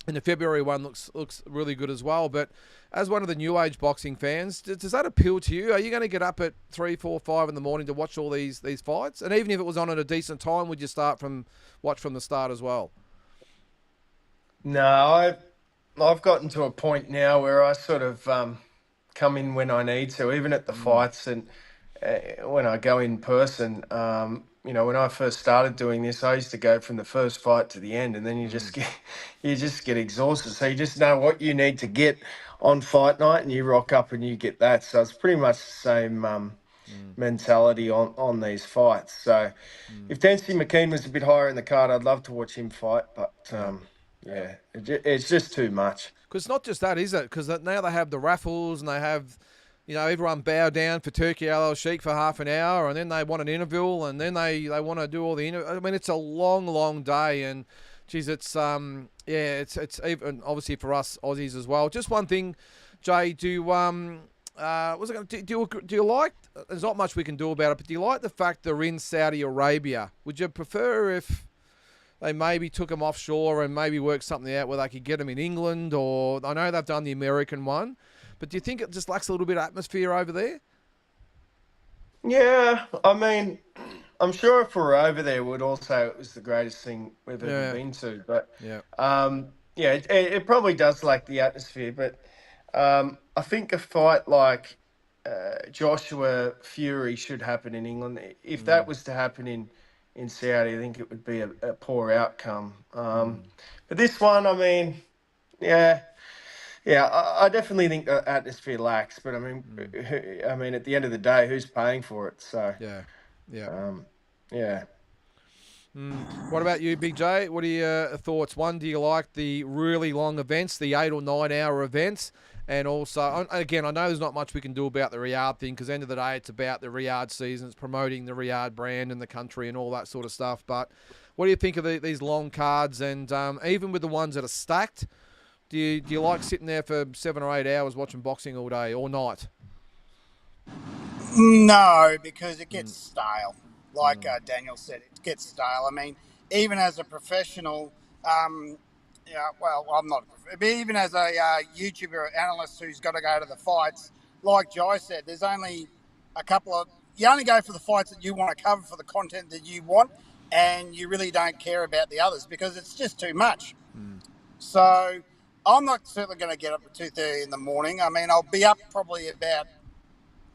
and the February one looks really good as well. But as one of the new age boxing fans, does that appeal to you? Are you going to get up at 3, 4, 5 in the morning to watch all these fights? And even if it was on at a decent time, would you watch from the start as well? No, I've gotten to a point now where I sort of come in when I need to, even at the fights, and when I go in person. When I first started doing this, I used to go from the first fight to the end, and then you just get exhausted. So you just know what you need to get on fight night, and you rock up and you get that. So it's pretty much the same mentality on these fights. So if Dempsey McKean was a bit higher in the card, I'd love to watch him fight, but it's just too much. Because it's not just that, is it? Because now they have the raffles and they have, everyone bow down for Turkey Al Sheikh for half an hour, and then they want an interval, and then they want to do all the I mean, it's a long, long day, and geez, it's it's even obviously for us Aussies as well. Just one thing, Jay, do was it going to do you like? There's not much we can do about it, but do you like the fact they're in Saudi Arabia? Would you prefer if they maybe took them offshore and maybe worked something out where they could get them in England? Or I know they've done the American one, but do you think it just lacks a little bit of atmosphere over there? Yeah, I mean, I'm sure if we were over there, we'd all say it was the greatest thing we've ever Yeah. been to. But Yeah. yeah, it probably does lack the atmosphere. But I think a fight like Joshua Fury should happen in England. If that was to happen in Saudi, I think it would be a poor outcome. But this one, I mean, yeah. Yeah, I definitely think the atmosphere lacks, but I mean, at the end of the day, who's paying for it? So, Yeah. Yeah. yeah. What about you, Big J? What are your thoughts? One, do you like the really long events, the 8 or 9 hour events? And also, again, I know there's not much we can do about the Riyadh thing because, end of the day, it's about the Riyadh season. It's promoting the Riyadh brand and the country and all that sort of stuff. But what do you think of these long cards? And even with the ones that are stacked, do you like sitting there for 7 or 8 hours watching boxing all day or night? No, because it gets stale. Like Daniel said, it gets stale. I mean, even as a professional, yeah, well, I'm not, but even as a YouTuber analyst who's got to go to the fights, like Jai said, there's only a couple of, you only go for the fights that you want to cover for the content that you want, and you really don't care about the others because it's just too much. So I'm not certainly going to get up at 2:30 in the morning. I mean, I'll be up probably about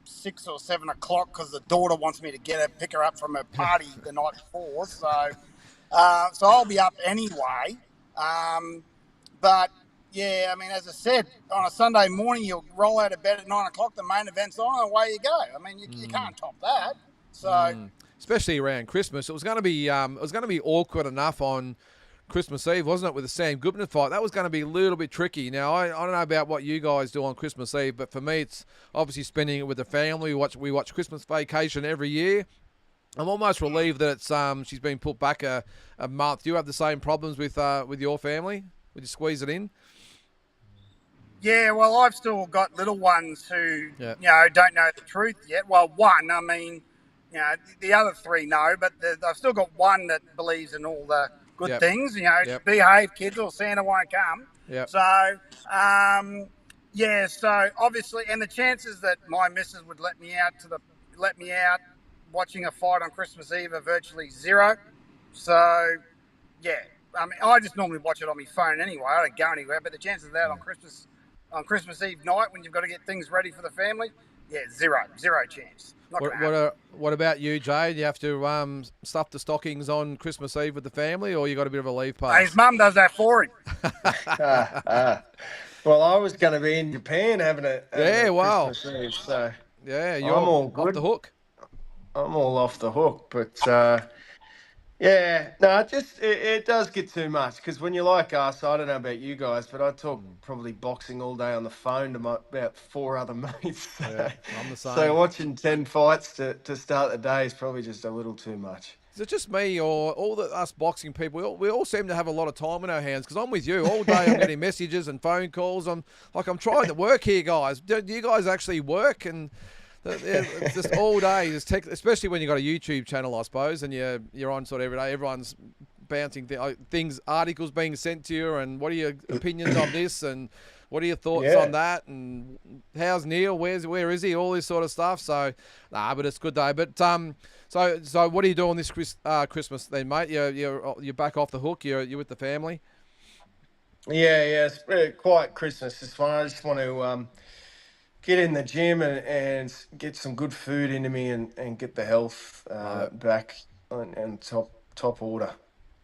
6 or 7 o'clock because the daughter wants me to pick her up from her party the night before. So I'll be up anyway. But yeah, I mean, as I said, on a Sunday morning, you'll roll out of bed at 9 o'clock. The main event's on, and away you go. I mean, you can't top that. So, especially around Christmas, it was going to be awkward enough on Christmas Eve, wasn't it, with the Sam Goodman fight? That was going to be a little bit tricky. Now, I don't know about what you guys do on Christmas Eve, but for me, it's obviously spending it with the family. We watch Christmas Vacation every year. I'm almost relieved that it's she's been put back a month. Do you have the same problems with your family? Would you squeeze it in? yeah, well, I've still got little ones who, don't know the truth yet. Well, one, I mean, the other 3 know, but I've still got one that believes in all the good things. Behave, kids, or Santa won't come. Yep. So, so obviously, and the chances that my missus would let me out watching a fight on Christmas Eve are virtually zero. So, yeah, I mean, I just normally watch it on my phone anyway. I don't go anywhere, but the chances of that on Christmas Eve night when you've got to get things ready for the family, zero chance. What about you, Jay? Do you have to stuff the stockings on Christmas Eve with the family, or you got a bit of a leave pass? His mum does that for him. Well, I was going to be in Japan having a Christmas Eve, so yeah, you're I'm all good. off the hook. I'm all off the hook, but it does get too much because when you're like us, I don't know about you guys, but I talk probably boxing all day on the phone to about 4 other mates. Yeah, I'm the same. So watching 10 fights to start the day is probably just a little too much. Is it just me or all us boxing people? We all seem to have a lot of time in our hands because I'm with you all day. I'm getting messages and phone calls. I'm trying to work here, guys. Do you guys actually work? And it's just all day, especially when you've got a YouTube channel, I suppose, and you're on sort of every day. Everyone's bouncing things, articles being sent to you, and what are your opinions on this, and what are your thoughts on that, and how's Neil? Where is he? All this sort of stuff. So, but it's a good day. But so what are you doing this Christmas then, mate? You're back off the hook. You're with the family. Yeah, it's quite Christmas. It's fun. I just want to get in the gym and get some good food into me and get the health back and top order.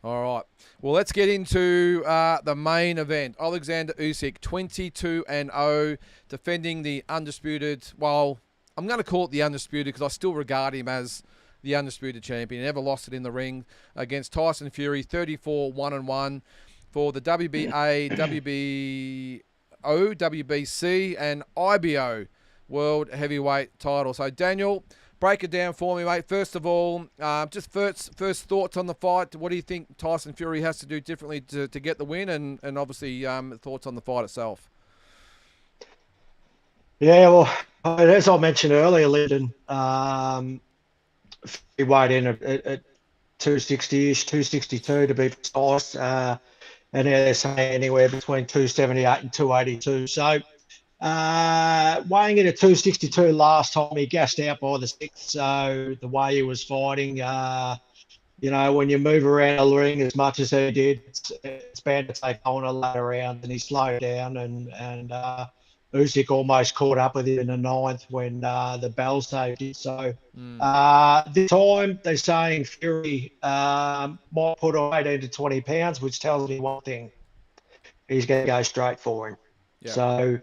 All right. Well, let's get into the main event. Alexander Usyk, 22-0, defending the undisputed. Well, I'm going to call it the undisputed because I still regard him as the undisputed champion. He never lost it in the ring against Tyson Fury, 34-1-1 for the WBA, WBO, WBC, and IBO World Heavyweight title. So, Daniel, break it down for me, mate. First of all, just first thoughts on the fight. What do you think Tyson Fury has to do differently to get the win? And obviously, thoughts on the fight itself. Yeah, well, as I mentioned earlier, Lyndon, he weighed in at 260-ish, 262 to be precise. And they're saying anywhere between 278 and 282. So weighing in at 262 last time, he gassed out by the sixth. So the way he was fighting, when you move around the ring as much as he did, it's bound to take on a later round, and he slowed down, and Usyk almost caught up with him in the ninth when the bell saved it. So this time they're saying Fury might put on 18 to 20 pounds, which tells me one thing: he's going to go straight for him. Yeah. So,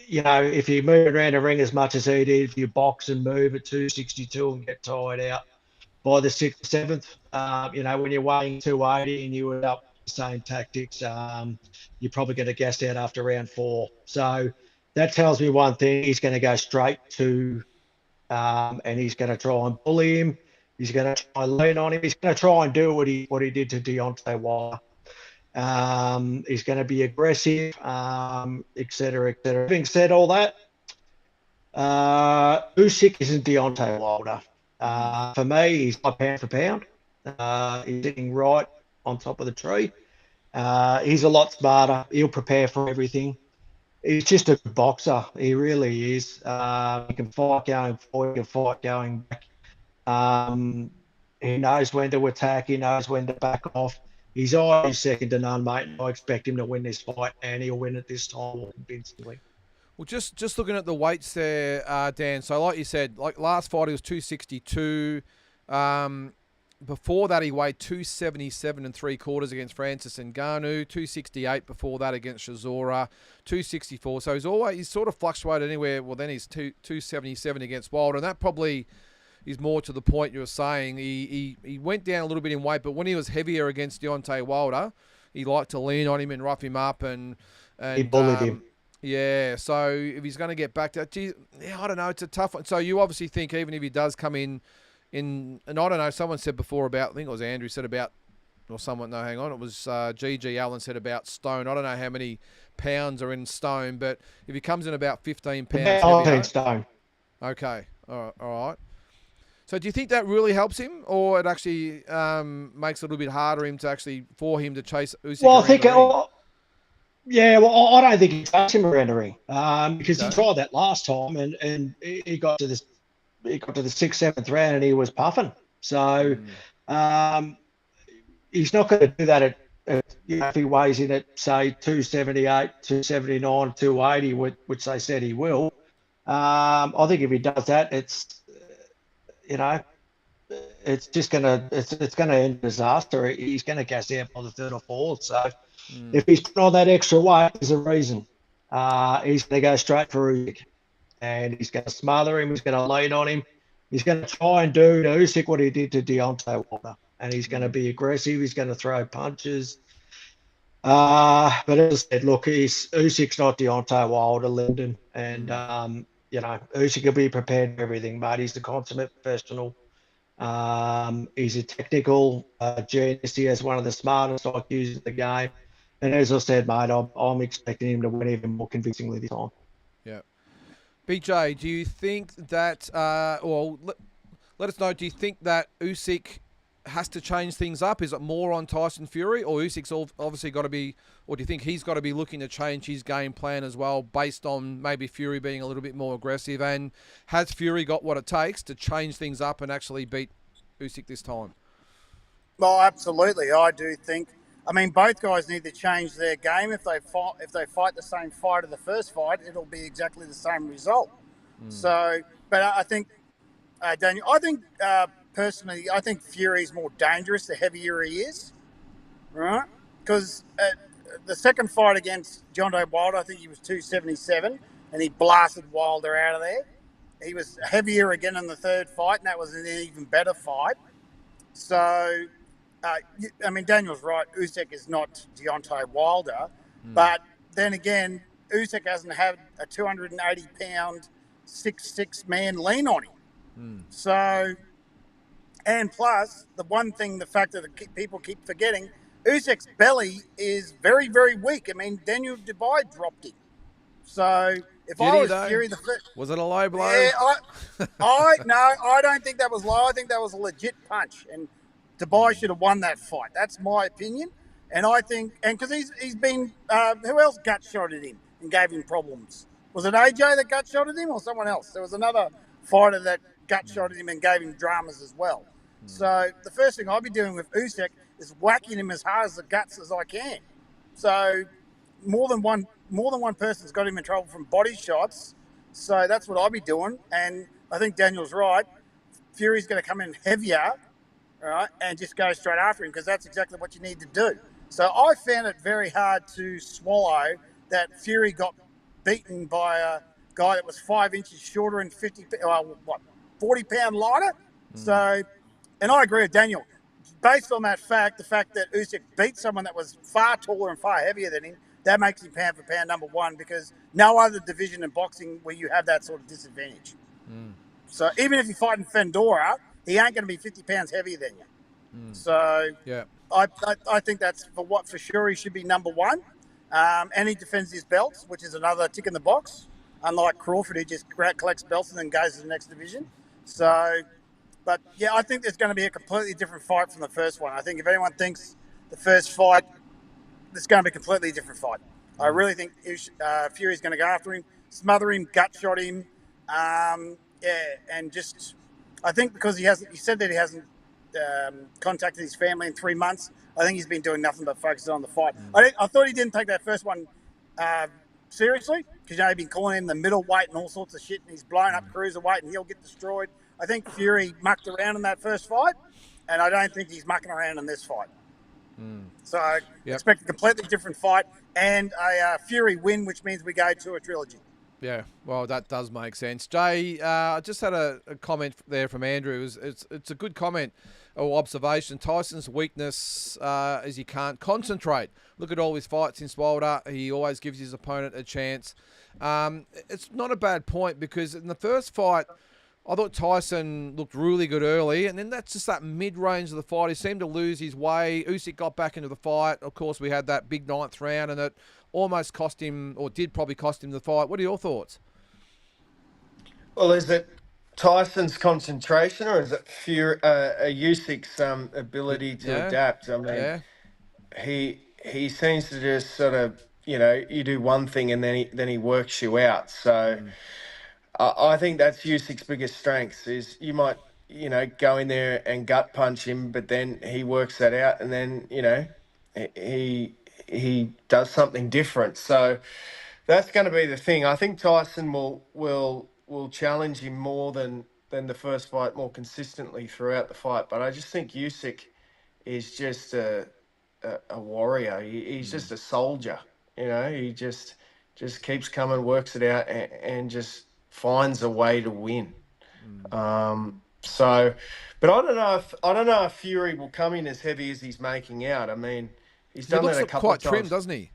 if you move around the ring as much as he did, if you box and move at 262 and get tired out by the sixth, seventh, when you're weighing 280 and you end up the same tactics, you're probably going to gas out after round four. So that tells me one thing: he's going to go straight to, and he's going to try and bully him. He's going to try and lean on him. He's going to try and do what he did to Deontay Wilder. He's going to be aggressive, et cetera, et cetera. Having said all that, Usyk isn't Deontay Wilder. For me, he's not pound for pound. He's sitting right on top of the tree. He's a lot smarter. He'll prepare for everything. He's just a good boxer. He really is. He can fight going forward. He can fight going back. He knows when to attack. He knows when to back off. He's always second to none, mate. I expect him to win this fight, and he'll win it this time convincingly. Well, just looking at the weights there, Dan. So, like you said, like last fight he was 262. Before that, he weighed 277 and 3/4 against Francis Ngannou. 268 before that against Chisora. 264. So he's sort of fluctuated anywhere. Well, then he's 277 against Wilder, and that probably is more to the point you were saying. He went down a little bit in weight, but when he was heavier against Deontay Wilder, he liked to lean on him and rough him up, and he bullied him. Yeah, so if he's going to get back to, I don't know, it's a tough one. So you obviously think even if he does come in, and I don't know, someone said before about, I think it was Andrew said about, or someone, no, hang on, it was GG Allen said about stone. I don't know how many pounds are in stone, but if he comes in about 15 pounds heavier, stone. Okay, all right. So do you think that really helps him, or it actually makes it a little bit harder for him to chase Usyk? Well, I think, I don't think he touched him around the ring because he tried that last time, and he got to the sixth, seventh round, and he was puffing. So he's not going to do that if he weighs in at say 278, 279, 280, which they said he will. I think if he does that, it's just gonna end disaster. He's gonna gas out by the third or fourth. So if he's put on that extra weight, there's a reason. He's gonna go straight for Usyk, and he's gonna smother him. He's gonna lean on him. He's gonna try and do to Usyk what he did to Deontay Wilder, and he's gonna be aggressive. He's gonna throw punches. But as I said, look, Usyk's not Deontay Wilder, Lyndon, and Usyk will be prepared for everything, mate. He's the consummate professional. He's a technical genius. He has one of the smartest IQs in the game. And as I said, mate, I'm expecting him to win even more convincingly this time. Yeah. BJ, do you think that, let us know, do you think that Usyk has to change things up? Is it more on Tyson Fury, or Usyk's obviously got to be, or do you think he's got to be looking to change his game plan as well, based on maybe Fury being a little bit more aggressive? And has Fury got what it takes to change things up and actually beat Usyk this time? Well, absolutely. I do think. I mean, both guys need to change their game. If they fight the same fight of the first fight, it'll be exactly the same result. So, but I think, Daniel, personally, I think Fury's more dangerous the heavier he is, right? Because the second fight against Deontay Wilder, I think he was 277, and he blasted Wilder out of there. He was heavier again in the third fight, and that was an even better fight. So, I mean, Daniel's right. Usyk is not Deontay Wilder, but then again, Usyk hasn't had a 280-pound, 6'6" man lean on him. So, and plus, the fact that people keep forgetting, Usyk's belly is very, very weak. I mean, Daniel Dubois dropped him. So If Did I he was though? Fury, the first, Was it a low blow? yeah, I don't think that was low. I think that was a legit punch, and Dubai should have won that fight. That's my opinion, and I think, and because he's been, who else gut shotted him and gave him problems? Was it AJ that gut shotted him or someone else? There was another fighter that gut shotted him and gave him dramas as well. So the first thing I'll be doing with Usyk is whacking him as hard as the guts as I can. So more than one person's got him in trouble from body shots. So that's what I'll be doing. And I think Daniel's right. Fury's going to come in heavier, all right, and just go straight after him because that's exactly what you need to do. So I found it very hard to swallow that Fury got beaten by a guy that was 5 inches shorter and 40-pound lighter. So, and I agree with Daniel. Based on that fact, the fact that Usyk beat someone that was far taller and far heavier than him, that makes him pound for pound number one because no other division in boxing where you have that sort of disadvantage. So even if you're fighting Fendora, he ain't going to be 50 pounds heavier than you. So Yeah. I think that's for sure he should be number one. And he defends his belts, which is another tick in the box, unlike Crawford, who just collects belts and then goes to the next division. So, but yeah, I think there's going to be a completely different fight from the first one. I think if anyone thinks the first fight, it's going to be a completely different fight. I really think Fury's going to go after him, smother him, gut shot him. And just, I think because he said that he hasn't contacted his family in 3 months. I think he's been doing nothing but focusing on the fight. I thought he didn't take that first one seriously because he'd been calling him the middleweight and all sorts of shit, and he's blown up cruiserweight and he'll get destroyed. I think Fury mucked around in that first fight, and I don't think he's mucking around in this fight. So I expect a completely different fight and a Fury win, which means we go to a trilogy. Yeah, well, that does make sense. Jay, I just had a comment there from Andrew. It's a good comment or observation. Tyson's weakness is he can't concentrate. Look at all his fights in Wilder. He always gives his opponent a chance. It's not a bad point because in the first fight, I thought Tyson looked really good early, and then that's just that mid-range of the fight. He seemed to lose his way. Usyk got back into the fight. Of course, we had that big ninth round, and it almost cost him, or did probably cost him the fight. What are your thoughts? Well, is it Tyson's concentration or is it Usyk's ability to adapt? I mean, he seems to just sort of, you do one thing and then he works you out. So I think that's Usyk's biggest strengths is you might, go in there and gut punch him, but then he works that out and then, he does something different. So that's going to be the thing. I think Tyson will challenge him more than the first fight, more consistently throughout the fight. But I just think Usyk is just a warrior. He's just a soldier. He just keeps coming, works it out, and just finds a way to win. So, but I don't know if Fury will come in as heavy as he's making out. I mean, he's done that a couple of times. Quite trim, doesn't he?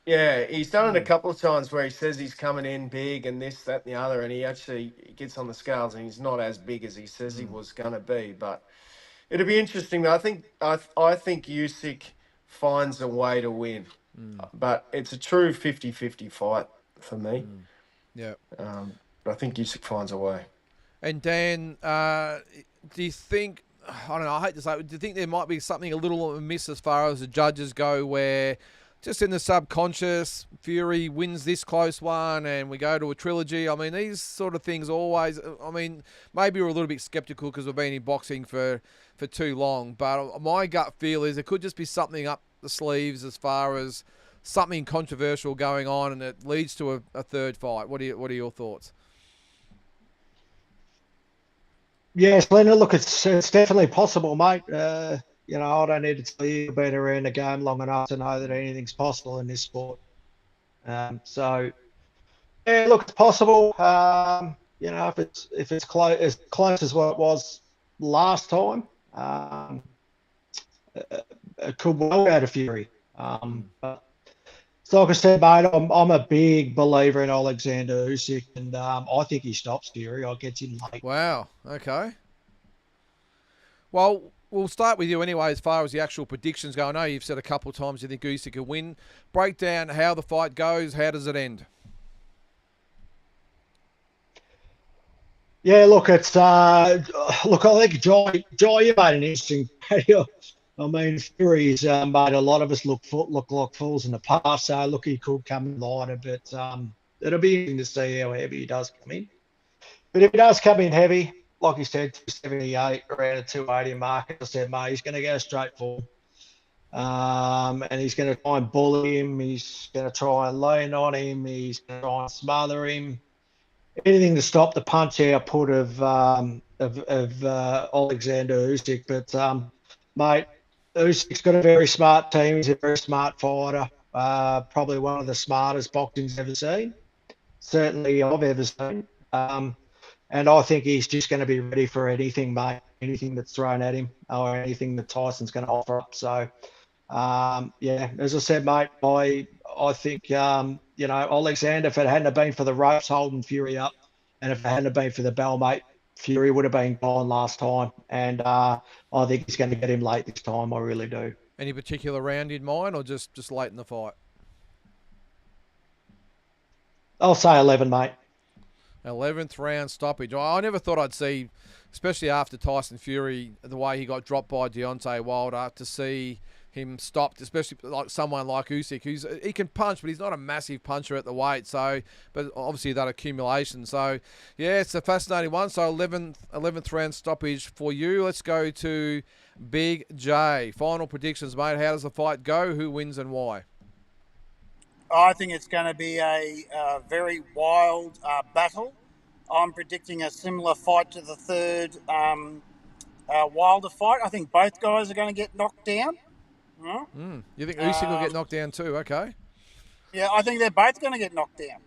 Yeah, he's done it a couple of times where he says he's coming in big and this, that, and the other, and he actually gets on the scales and he's not as big as he says he was going to be. But it'll be interesting. I think Usyk finds a way to win, but it's a true 50-50 fight for me. Yeah. But I think Usyk finds a way. And Dan, do you think? I don't know. I hate to say it. Do you think there might be something a little amiss as far as the judges go, where just in the subconscious, Fury wins this close one and we go to a trilogy? I mean, these sort of things always, I mean, maybe we're a little bit sceptical because we've been in boxing for too long, but my gut feel is it could just be something up the sleeves as far as something controversial going on and it leads to a third fight. What are your thoughts? Yes, Leonard, look, it's definitely possible, mate. I don't need to tell you, you've been around the game long enough to know that anything's possible in this sport. So, yeah, look, it's possible. If it's as close as what it was last time, it could well go to Fury. But so like I said, mate, I'm a big believer in Alexander Usyk, and I think he stops Fury. I get him late. Wow. Okay. Well, we'll start with you anyway as far as the actual predictions go. I know you've said a couple of times you think Usyk can win. Break down how the fight goes. How does it end? Yeah, look, it's look. I think Joy, you made an interesting video. I mean, Fury's made a lot of us look like fools in the past. So look, he could come in lighter, but it'll be interesting to see how heavy he does come in. But if he does come in heavy, like you said, 278 around the 280 mark, as I said, mate, he's going to go straight for him. And he's going to try and bully him. He's going to try and lean on him. He's going to try and smother him. Anything to stop the punch output of Alexander Usyk. But mate, Usyk's got a very smart team. He's a very smart fighter. Probably one of the smartest boxing's ever seen. Certainly I've ever seen. And I think he's just going to be ready for anything, mate. Anything that's thrown at him or anything that Tyson's going to offer up. So yeah, as I said, mate, I think Alexander, if it hadn't have been for the ropes holding Fury up, and if it hadn't have been for the bell, mate, Fury would have been gone last time. And I think he's going to get him late this time. I really do. Any particular round in mind, or just late in the fight? I'll say 11, mate. 11th round stoppage. I never thought I'd see, especially after Tyson Fury, the way he got dropped by Deontay Wilder, to see him stopped, especially like someone like Usyk, he can punch, but he's not a massive puncher at the weight. So, but obviously that accumulation. So, yeah, it's a fascinating one. So 11th round stoppage for you. Let's go to Big J. Final predictions, mate. How does the fight go? Who wins and why? I think it's going to be a very wild battle. I'm predicting a similar fight to the third Wilder fight. I think both guys are going to get knocked down. You think Usyk will get knocked down too? Okay. Yeah, I think they're both going to get knocked down.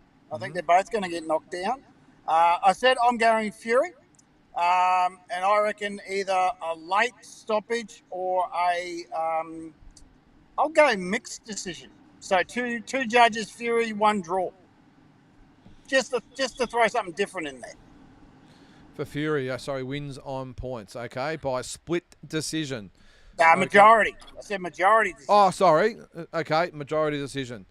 I said I'm going Fury, and I reckon either a late stoppage or I'll go mixed decision. So two judges, Fury, one draw. Just to throw something different in there. For Fury, wins on points. Okay, by split decision. Majority. Okay. I said majority decision. Oh, sorry. Okay, majority decision.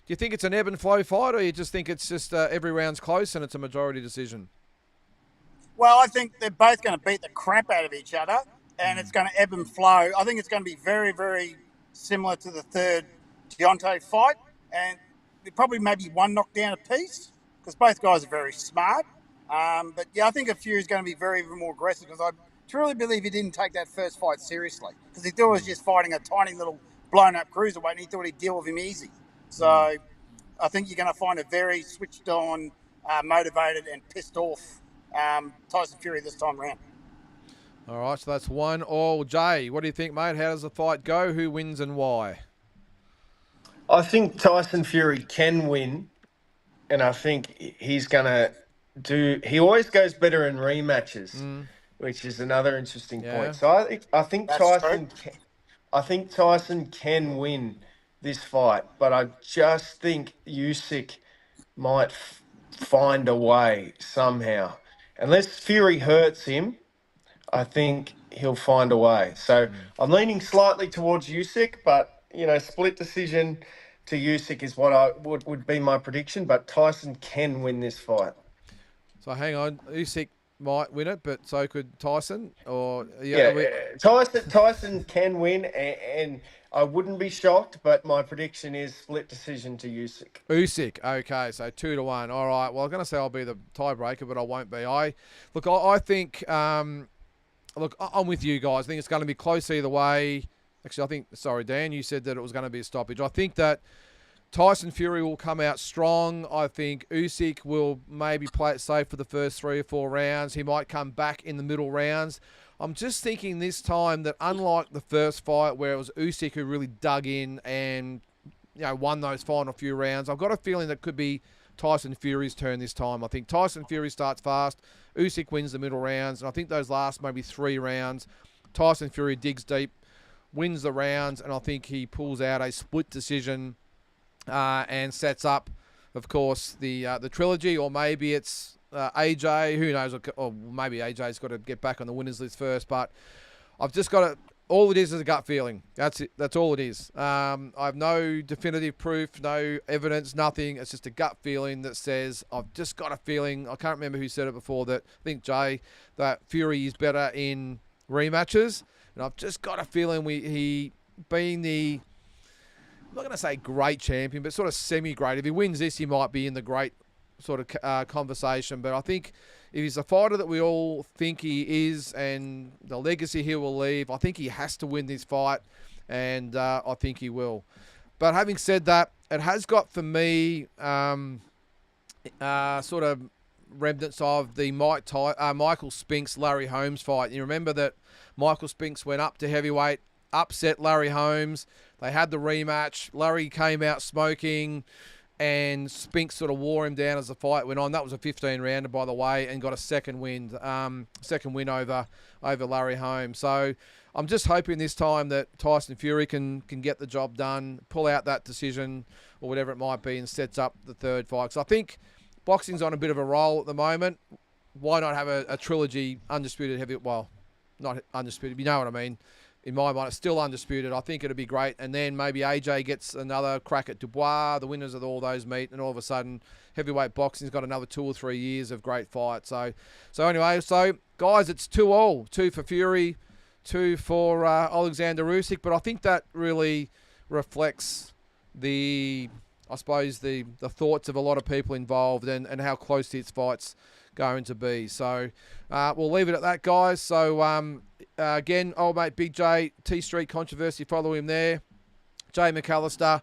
Do you think it's an ebb and flow fight, or you just think it's just every round's close and it's a majority decision? Well, I think they're both going to beat the crap out of each other, and it's going to ebb and flow. I think it's going to be very, very similar to the third Deontay fight, and probably maybe one knockdown apiece because both guys are very smart. But yeah, I think a Fury's going to be very more aggressive because I truly believe he didn't take that first fight seriously because he thought he was just fighting a tiny little blown up cruiserweight and he thought he'd deal with him easy. So I think you're going to find a very switched on, motivated and pissed off Tyson Fury this time around. All right, so that's 1-1. Jay, what do you think, mate? How does the fight go? Who wins and why? I think Tyson Fury can win, and I think he's going to do... He always goes better in rematches, which is another interesting point. So I think Tyson can win this fight, but I just think Usyk might find a way somehow. Unless Fury hurts him, I think he'll find a way. So I'm leaning slightly towards Usyk, but, split decision to Usyk is what I would be my prediction, but Tyson can win this fight. So hang on, Usyk might win it, but so could Tyson? Or Tyson can win, and I wouldn't be shocked, but my prediction is split decision to Usyk. Usyk, okay, so 2-1. All right. Well, I'm going to say I'll be the tiebreaker, but I won't be. I think. Look, I'm with you guys. I think it's going to be close either way. Actually, Dan, you said that it was going to be a stoppage. I think that Tyson Fury will come out strong. I think Usyk will maybe play it safe for the first 3 or 4 rounds. He might come back in the middle rounds. I'm just thinking this time that unlike the first fight where it was Usyk who really dug in and won those final few rounds, I've got a feeling that could be Tyson Fury's turn this time. I think Tyson Fury starts fast. Usyk wins the middle rounds. And I think those last maybe 3 rounds, Tyson Fury digs deep, wins the rounds, and I think he pulls out a split decision and sets up, of course, the trilogy, or maybe it's AJ. Who knows? Or maybe AJ's got to get back on the winners list first. But I've just got all it is a gut feeling. That's it. That's all it is. I have no definitive proof, no evidence, nothing. It's just a gut feeling that says, I've just got a feeling. I can't remember who said it before. That I think Jay, that Fury is better in rematches, and I've just got a feeling he being the, I'm not going to say great champion, but sort of semi-great. If he wins this, he might be in the great sort of conversation. But I think if he's the fighter that we all think he is and the legacy he will leave, I think he has to win this fight, and I think he will. But having said that, it has got for me sort of remnants of the Michael Spinks Larry Holmes fight. You remember that Michael Spinks went up to heavyweight, upset Larry Holmes. They had the rematch. Larry came out smoking, and Spinks sort of wore him down as the fight went on. That was a 15-rounder, by the way, and got a second win over Larry Holmes. So I'm just hoping this time that Tyson Fury can get the job done, pull out that decision or whatever it might be, and sets up the third fight. So I think boxing's on a bit of a roll at the moment. Why not have a trilogy undisputed heavyweight? Well, not undisputed, you know what I mean. In my mind, it's still undisputed. I think it'd be great. And then maybe AJ gets another crack at Dubois. The winners of all those meet, and all of a sudden, heavyweight boxing's got another 2 or 3 years of great fights. So anyway, guys, it's 2-2. 2 for Fury, 2 for Alexander Usyk. But I think that really reflects the thoughts of a lot of people involved and how close this fight's going to be. So we'll leave it at that, guys. So again, old mate Big J, T Street Controversy, follow him there. Jay McAllister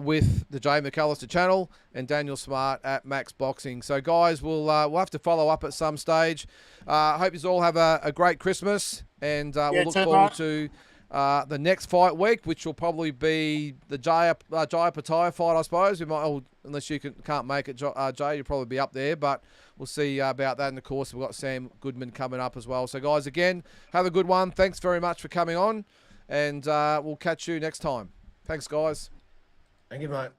with the Jay McAllister channel, and Daniel Smart at Max Boxing. So guys, we'll have to follow up at some stage. I hope you all have a great Christmas, and we'll look forward to the next fight week, which will probably be the Jay Opetaia fight, I suppose. We might, unless you can't make it, Jay, you'll probably be up there, but we'll see about that. And of course, we've got Sam Goodman coming up as well. So guys, again, have a good one. Thanks very much for coming on, and we'll catch you next time. Thanks, guys. Thank you, mate.